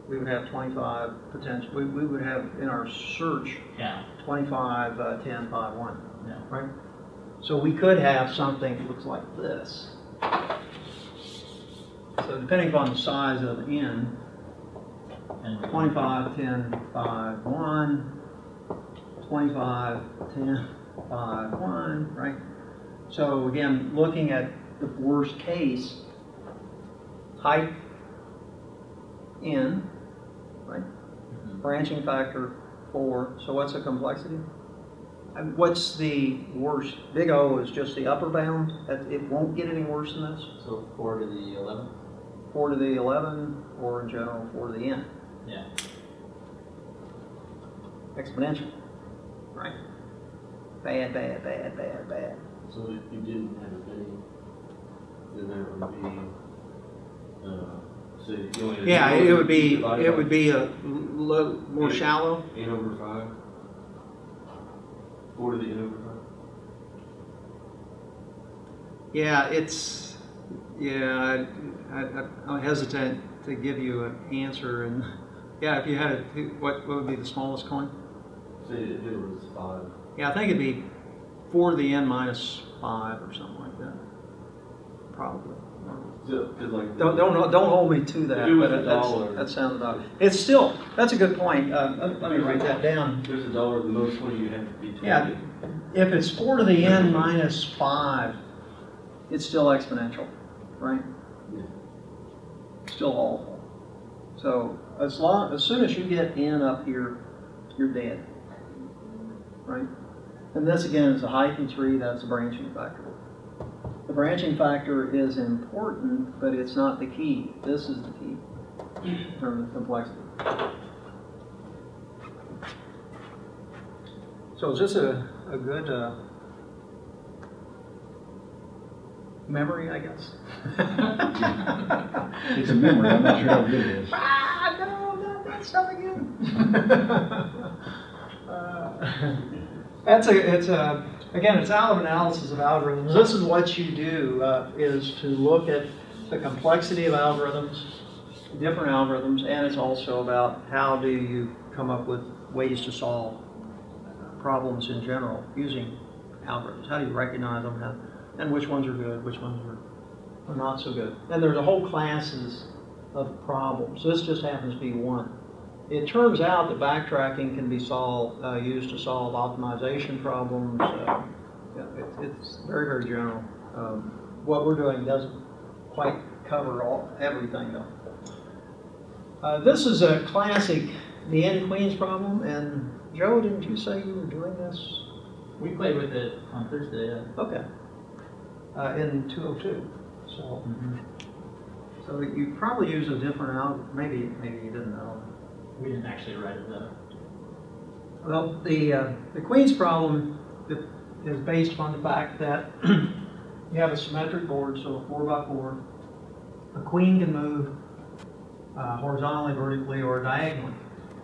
we would have 25 potential. We would have in our search Yeah. 25, 10, 5, 1. Yeah. Right. So we could have something that looks like this. So depending upon the size of n, And 25, 10, 5, 1, 25, 10, 5, 1, right? So again, looking at the worst case, height n, right? Branching factor 4. So what's the complexity? And what's the worst? Big O is just the upper bound. It won't get any worse than this. So 4 to the 11? 4 to the 11, or in general 4 to the n. Yeah. Exponential, right? Bad, bad, bad, bad, bad. So if you didn't have a penny, then that would be, so you only had Yeah, n it would be divided by a more shallow. n over 5. 4 to the n over 5. Yeah, I hesitate to give you an answer. And yeah, if you had what would be the smallest coin? Say if it was 5. Yeah, I think it'd be 4 to the n minus 5 or something like that. Probably. So, 'cause like Don't hold me to that. If it was but $1. that sounds odd. It's still, that's a good point. Let me write that down. There's $1, the most money you have to be taken. Yeah, if it's 4 to the n minus 5, it's still exponential, right? Yeah. Still awful. So as soon as you get n up here, you're dead, right? And this again is a height in 3. That's a branching factor. The branching factor is important, but it's not the key. This is the key in terms of complexity. So is this a good memory, I guess? It's a memory. I'm not sure how good it is. No, not that stuff again. Again, it's out of analysis of algorithms. This is what you do, is to look at the complexity of algorithms, different algorithms, and it's also about how do you come up with ways to solve problems in general using algorithms. How do you recognize them, and which ones are good, which ones are not so good. And there's a whole classes of problems. This just happens to be one. It turns out that backtracking can be used to solve optimization problems. It's very, very general. What we're doing doesn't quite cover everything, though. This is a classic, the n-queens problem. And Joe, didn't you say you were doing this? We played with it on Thursday, yeah. Okay. In 202. So, so you probably use a different algorithm. Maybe you didn't know. We didn't actually write it though. Well, the Queen's problem is based upon the fact that you have a symmetric board, so a 4x4. A queen can move horizontally, vertically, or diagonally,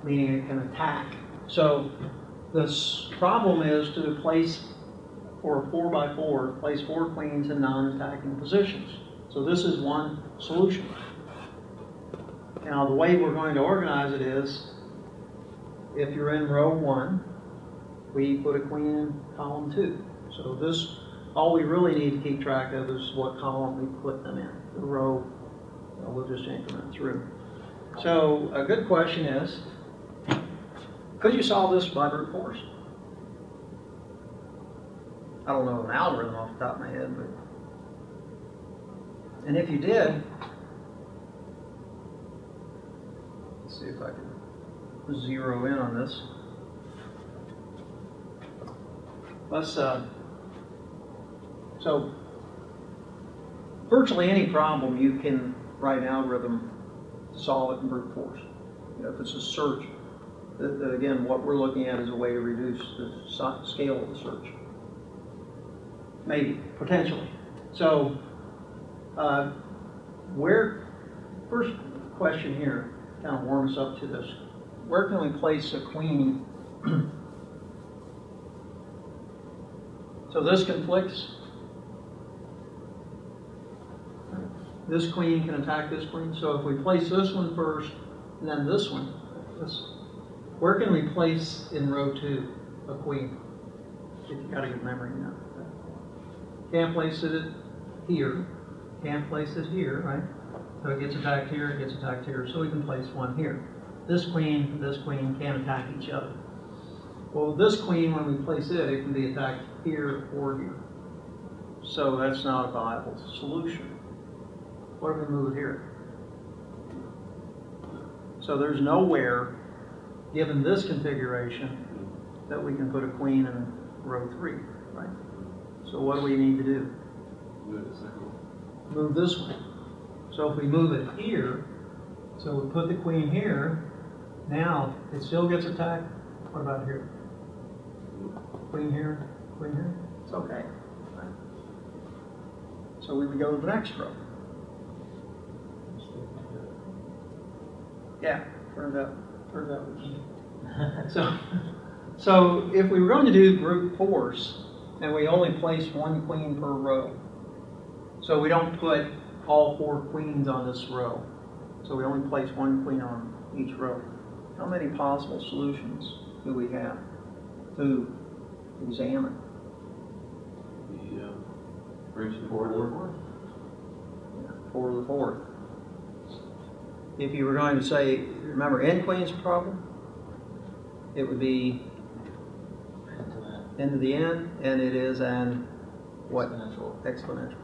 meaning it can attack. So this problem is to place for a 4x4, place 4 queens in non-attacking positions. So this is one solution. Now the way we're going to organize it is, if you're in row 1, we put a queen in column 2. So this, all we really need to keep track of is what column we put them in. The row, we'll just increment through. So a good question is, could you solve this by brute force? I don't know an algorithm off the top of my head, but, and if you did, let's see if I can zero in on this. Let's, so virtually any problem you can write an algorithm to solve it in brute force. You know, if it's a search, that again, what we're looking at is a way to reduce the scale of the search. Maybe, potentially. So, first question here, kind of warm us up to this. Where can we place a queen? So this conflicts. This queen can attack this queen. So if we place this one first, and then this one, where can we place in row 2 a queen? If you got a good memory now. Can't place it here. Can't place it here, right? So it gets attacked here, it gets attacked here. So we can place one here. This queen can't attack each other. Well, this queen, when we place it, it can be attacked here or here. So that's not a viable solution. What if we move it here? So there's nowhere, given this configuration, that we can put a queen in row 3, right? So what do we need to do? Move this one. So if we move it here, so we put the queen here, now it still gets attacked. What about here? Queen here, queen here? It's okay. Right? So we would go to the next row. Yeah, turns out we can't. So if we were going to do brute force, and we only place one queen per row, so we don't put all 4 queens on this row, so we only place one queen on each row, how many possible solutions do we have to examine? Brings you 4 to the 4th. 4 to the 4th. If you were going to say, remember, n queen's problem, it would be n to the n, and it is an what? Exponential.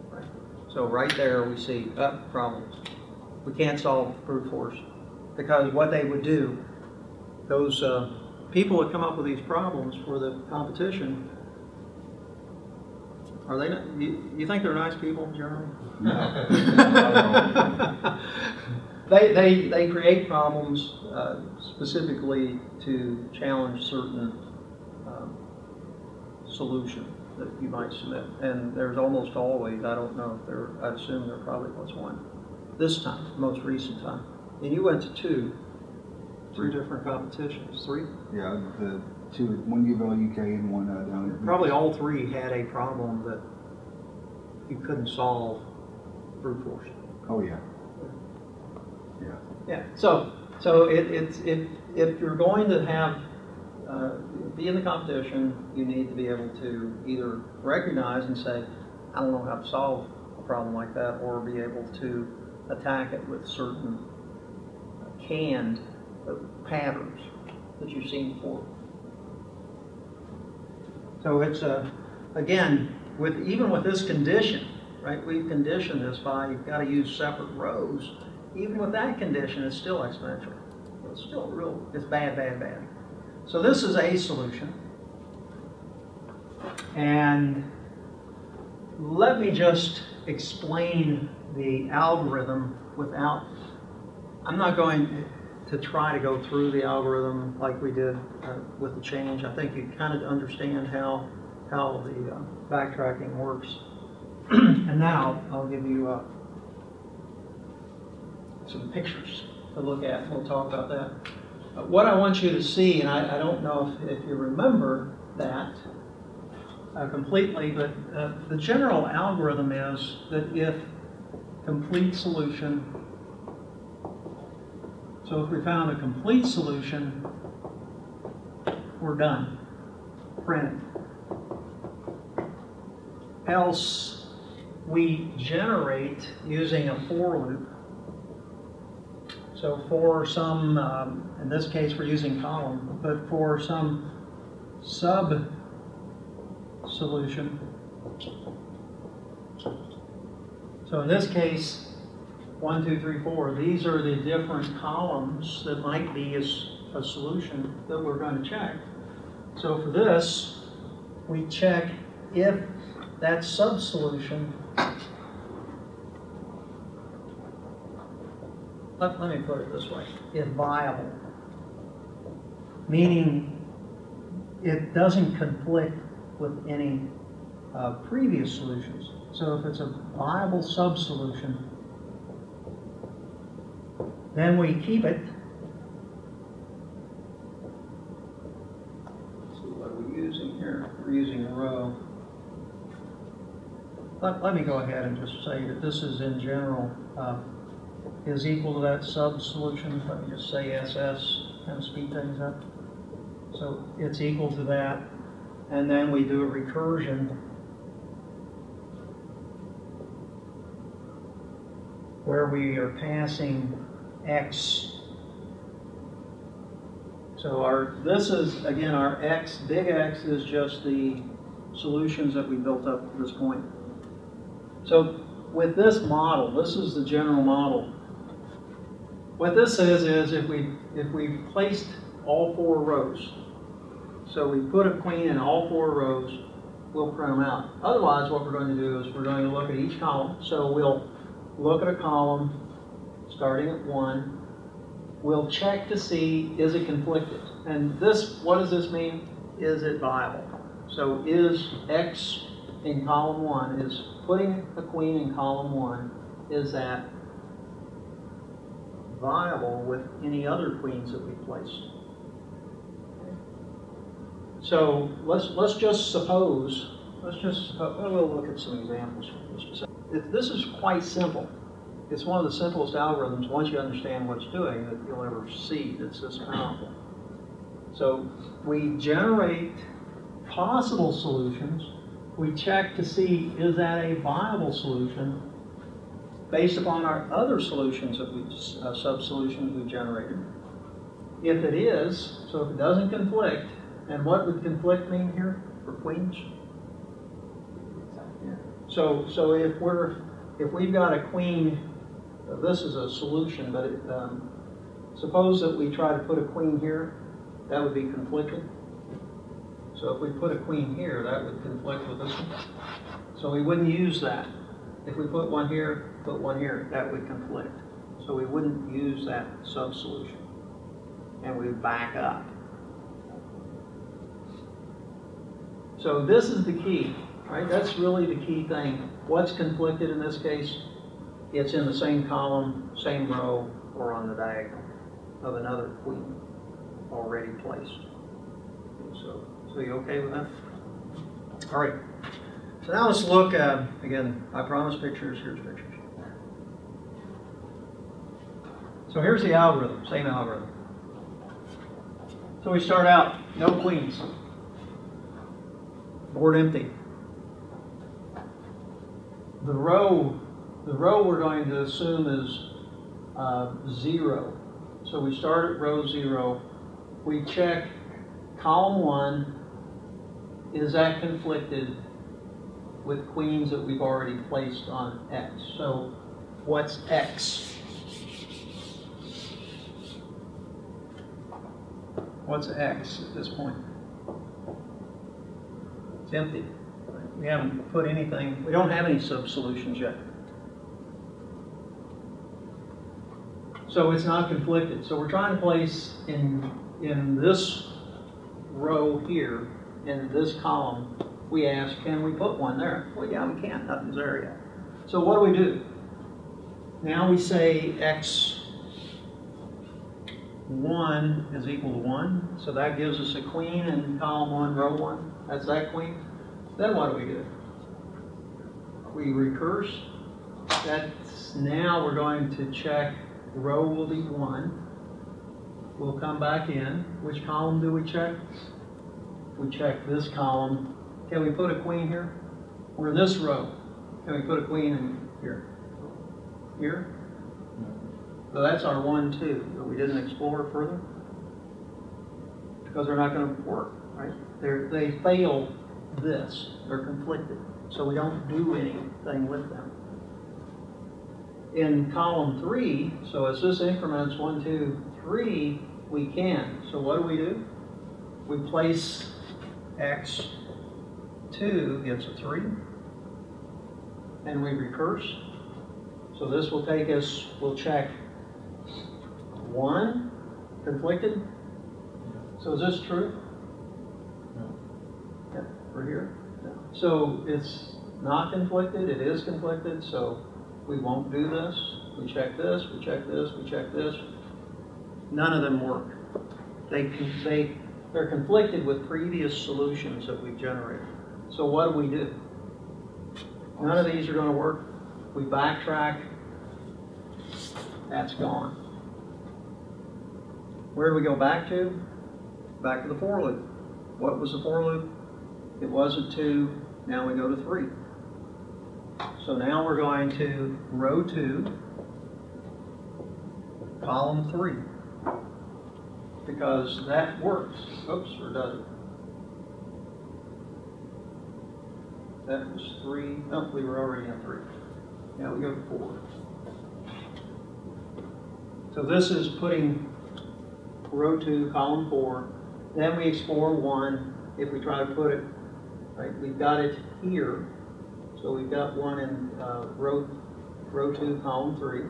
Right. So right there we see problems. We can't solve brute force because what they would do, those people that come up with these problems for the competition, are they not, you think they're nice people, Jeremy? No. They create problems specifically to challenge certain solution that you might submit. And there's almost always, I don't know if there, I assume there probably was one. This time, most recent time. And you went to 2 different competitions. 3? Yeah, the 2, one UVL UK and one down at probably all 3 had a problem that you couldn't solve brute force. Oh yeah. Yeah. Yeah. So if you're going to have be in the competition, you need to be able to either recognize and say, I don't know how to solve a problem like that, or be able to attack it with certain canned patterns that you've seen before. So it's again, even with this condition, right? We've conditioned this by you've got to use separate rows. Even with that condition, it's still exponential. It's still it's bad, bad, bad. So this is a solution. And let me just explain the algorithm without, I'm not going to try to go through the algorithm like we did with the change. I think you kind of understand how the backtracking works. And now I'll give you some pictures to look at. We'll talk about that. What I want you to see, and I don't know if you remember that, completely, but the general algorithm is that if complete solution, so if we found a complete solution, we're done, print it. Else we generate using a for loop. So for some, in this case we're using column, but for some sub solution. So in this case, 1, 2, 3, 4, these are the different columns that might be a solution that we're going to check. So for this, we check if that sub-solution, let me put it this way, is viable, meaning it doesn't conflict with any previous solutions. So if it's a viable sub-solution, then we keep it. Let's see, what are we using here? We're using a row. Let me go ahead and just say that this is in general is equal to that sub-solution. Let me just say SS, kind of speed things up. So it's equal to that. And then we do a recursion where we are passing X. So this is, again, our X, big X is just the solutions that we built up to this point. So with this model, this is the general model. What this says is if we placed all 4 rows, so we put a queen in all 4 rows, we'll print them out. Otherwise, what we're going to do is we're going to look at each column. So we'll look at a column starting at 1. We'll check to see, is it conflicted? And this, what does this mean? Is it viable? So is X in column 1, is putting a queen in column 1, is that viable with any other queens that we placed? So let's just suppose, well, we'll look at some examples. This is quite simple. It's one of the simplest algorithms, once you understand what it's doing, that you'll ever see that's this powerful. So we generate possible solutions. We check to see, is that a viable solution based upon our other solutions that we, sub-solutions we generated. If it is, so if it doesn't conflict, and what would conflict mean here for queens? So if we've got a queen, this is a solution, but suppose that we try to put a queen here, that would be conflicted. So if we put a queen here, that would conflict with this one. So we wouldn't use that. If we put one here, put one here, that would conflict. So we wouldn't use that sub-solution. And we would back up. So this is the key, right? That's really the key thing. What's conflicted in this case? It's in the same column, same row, or on the diagonal of another queen already placed. So you okay with that? All right. So now let's look at, again, I promised pictures, here's pictures. So here's the algorithm, same algorithm. So we start out, no queens. Board empty. The row we're going to assume is 0. So we start at row 0. We check column 1. Is that conflicted with queens that we've already placed on X? So what's X? What's X at this point? It's empty. We haven't put anything, we don't have any sub-solutions yet. So it's not conflicted. So we're trying to place in this row here, in this column, we ask, can we put one there? Well, yeah, we can't, nothing's there yet. So what do? Now we say X1 is equal to 1. So that gives us a queen in column 1, row 1. That's that queen. Then what do? We recurse. That's now we're going to check, row will be 1. We'll come back in. Which column do we check? We check this column. Can we put a queen here? We're in this row. Can we put a queen in here? Here? So that's our 1, 2. But we didn't explore further because they're not going to work, right? They fail this. They're conflicted. So we don't do anything with them. In column 3, so as this increments 1, 2, 3, we can. So what do? We place x2 gets a 3, and we recurse. So this will take us, we'll check 1, conflicted. So is this true? No. Yeah, we're here. No. So it's not conflicted, it is conflicted, so we won't do this. We check this, we check this, we check this. None of them work. They're conflicted with previous solutions that we've generated. So what do? None of these are going to work. We backtrack. That's gone. Where do we go back to? Back to the for loop. What was the for loop? It wasn't 2. Now we go to 3. So now we're going to row 2, column 3, because that works. Oops, or does it? That was 3. Oh, we were already in 3. Now we go to 4. So this is putting row 2, column 4. Then we explore 1. If we try to put it, right, we've got it here. So we've got 1 in row 2, column 3.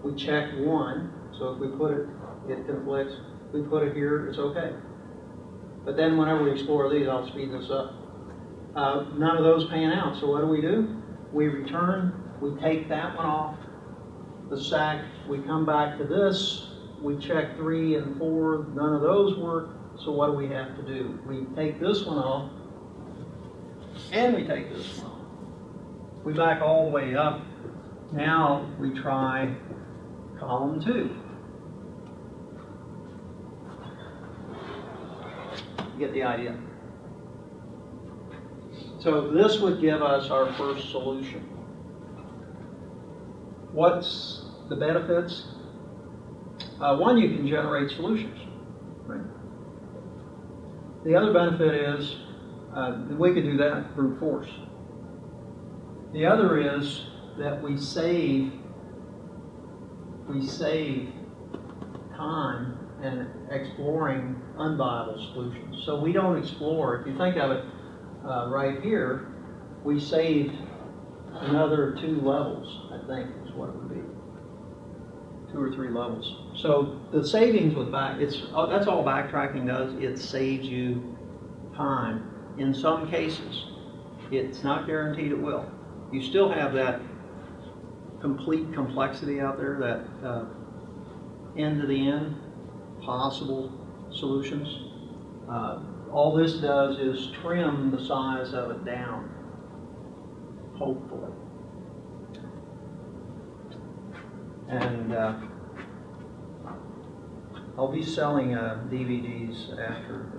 We check 1. So if we put it, it conflicts. We put it here, it's okay. But then whenever we explore these, I'll speed this up. None of those pan out. So what do? We return. We take that one off the stack. We come back to this. We check 3 and 4. None of those work. So what do we have to do? We take this one off, and we take this one off. We back all the way up. Now we try column 2. You get the idea. So this would give us our first solution. What's the benefits? One, you can generate solutions, right? The other benefit is we could do that brute force. The other is that we save time in exploring unviable solutions. So we don't explore. If you think of it right here, we saved another 2 levels, I think is what it would be. 2 or 3 levels. So the savings with that's all backtracking does. It saves you time. In some cases, it's not guaranteed it will. You still have that complete complexity out there, that end to the end possible solutions. All this does is trim the size of it down, hopefully. And I'll be selling DVDs after.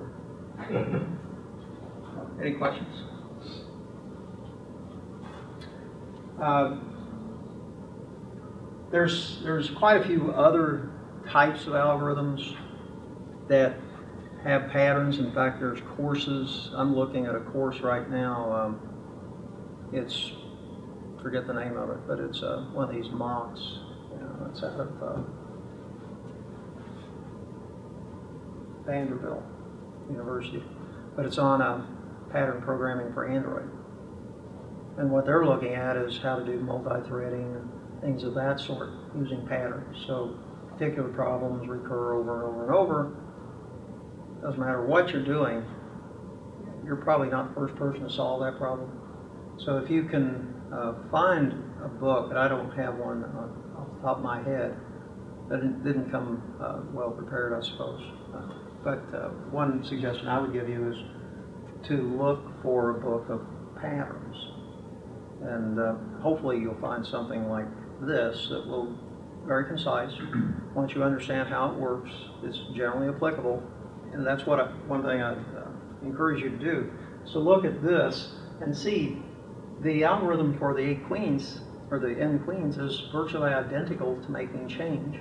Any questions? There's quite a few other types of algorithms that have patterns. In fact, there's courses. I'm looking at a course right now. It's, forget the name of it, but it's one of these mocks. It's out of Vanderbilt University, but it's on pattern programming for Android. And what they're looking at is how to do multi-threading and things of that sort using patterns. So particular problems recur over and over and over. Doesn't matter what you're doing, you're probably not the first person to solve that problem. So if you can find a book, and I don't have one off the top of my head, that didn't come well prepared, I suppose. But one suggestion I would give you is to look for a book of patterns. And hopefully you'll find something like this that will very concise. Once you understand how it works, it's generally applicable. And that's what one thing I encourage you to do. So look at this and see the algorithm for the 8 queens, or the n queens, is virtually identical to making change.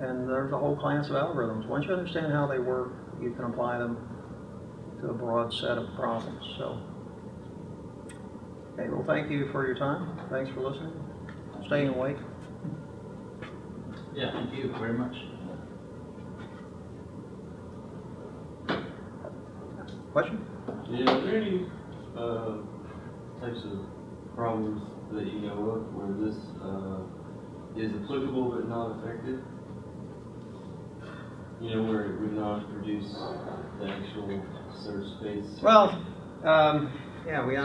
And there's a whole class of algorithms. Once you understand how they work, you can apply them to a broad set of problems. So, okay, well, thank you for your time. Thanks for listening. Staying awake. Yeah, thank you very much. Question? Yeah, are there any types of problems that you know of where this is applicable but not effective? You know, where it would not produce the actual search space? Well, yeah, we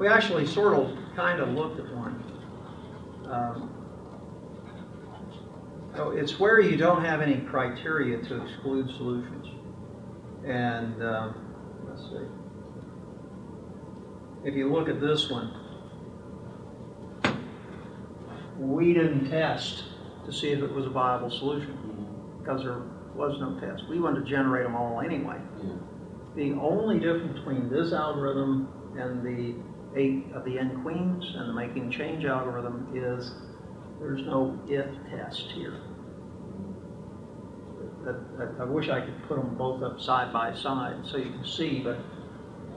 actually sort of kind of looked at one. So it's where you don't have any criteria to exclude solutions. And let's see. If you look at this one, we didn't test to see if it was a viable solution because there was no test. We wanted to generate them all anyway. Yeah. The only difference between this algorithm and the 8 of the n queens and the making change algorithm is there's no if test here. I wish I could put them both up side by side so you can see, but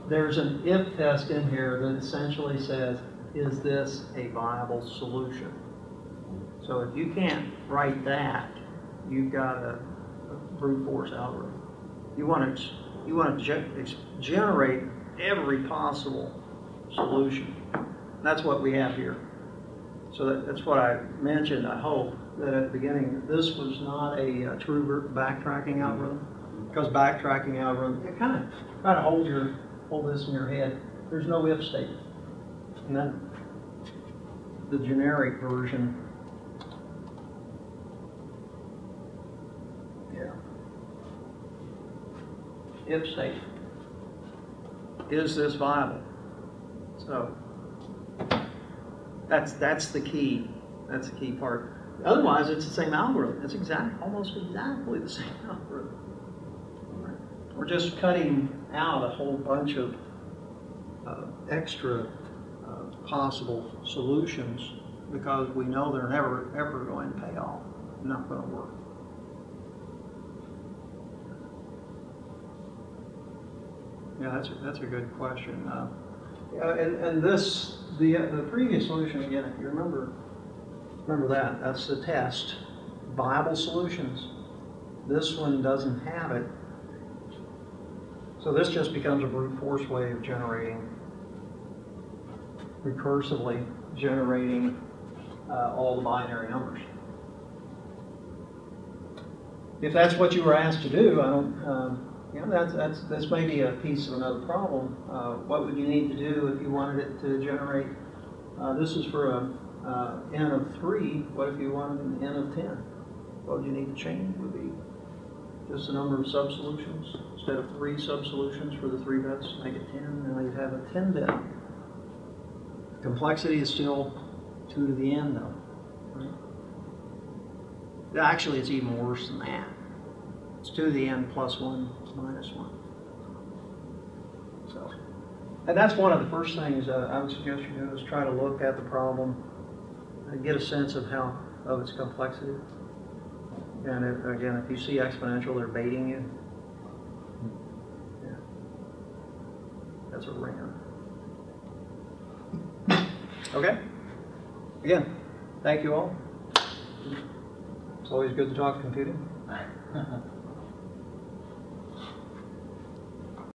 there's an if test in here that essentially says, is this a viable solution? So if you can't write that, you've got a brute force algorithm. You want to generate every possible solution. That's what we have here. So that's what I mentioned, I hope, that at the beginning, this was not a true backtracking algorithm. Because backtracking algorithm, it kind of hold this in your head. There's no if statement. And then the generic version, yeah. If statement. Is this viable? So that's the key. That's the key part. Otherwise, it's the same algorithm. It's almost exactly the same algorithm. We're just cutting out a whole bunch of extra possible solutions because we know they're never ever going to pay off. They're not going to work. Yeah, that's a good question. And this the previous solution again. If you remember that's the test. Viable solutions. This one doesn't have it. So this just becomes a brute force way of recursively generating all the binary numbers. If that's what you were asked to do, I don't. That's maybe a piece of another problem. What would you need to do if you wanted it to generate? This is for a n of 3. What if you wanted an n of 10? What would you need to change? Would be just the number of sub-solutions. Instead of 3 sub-solutions for the 3 bits, make it 10. Now you'd have a 10-bit. Complexity is still 2 to the n, though. Right? Actually, it's even worse than that. It's 2 to the n plus 1 minus 1. So, and that's one of the first things I would suggest you do is try to look at the problem and get a sense of its complexity. And if you see exponential, they're baiting you. Yeah. That's a ringer. Okay? Again, thank you all. It's always good to talk computing.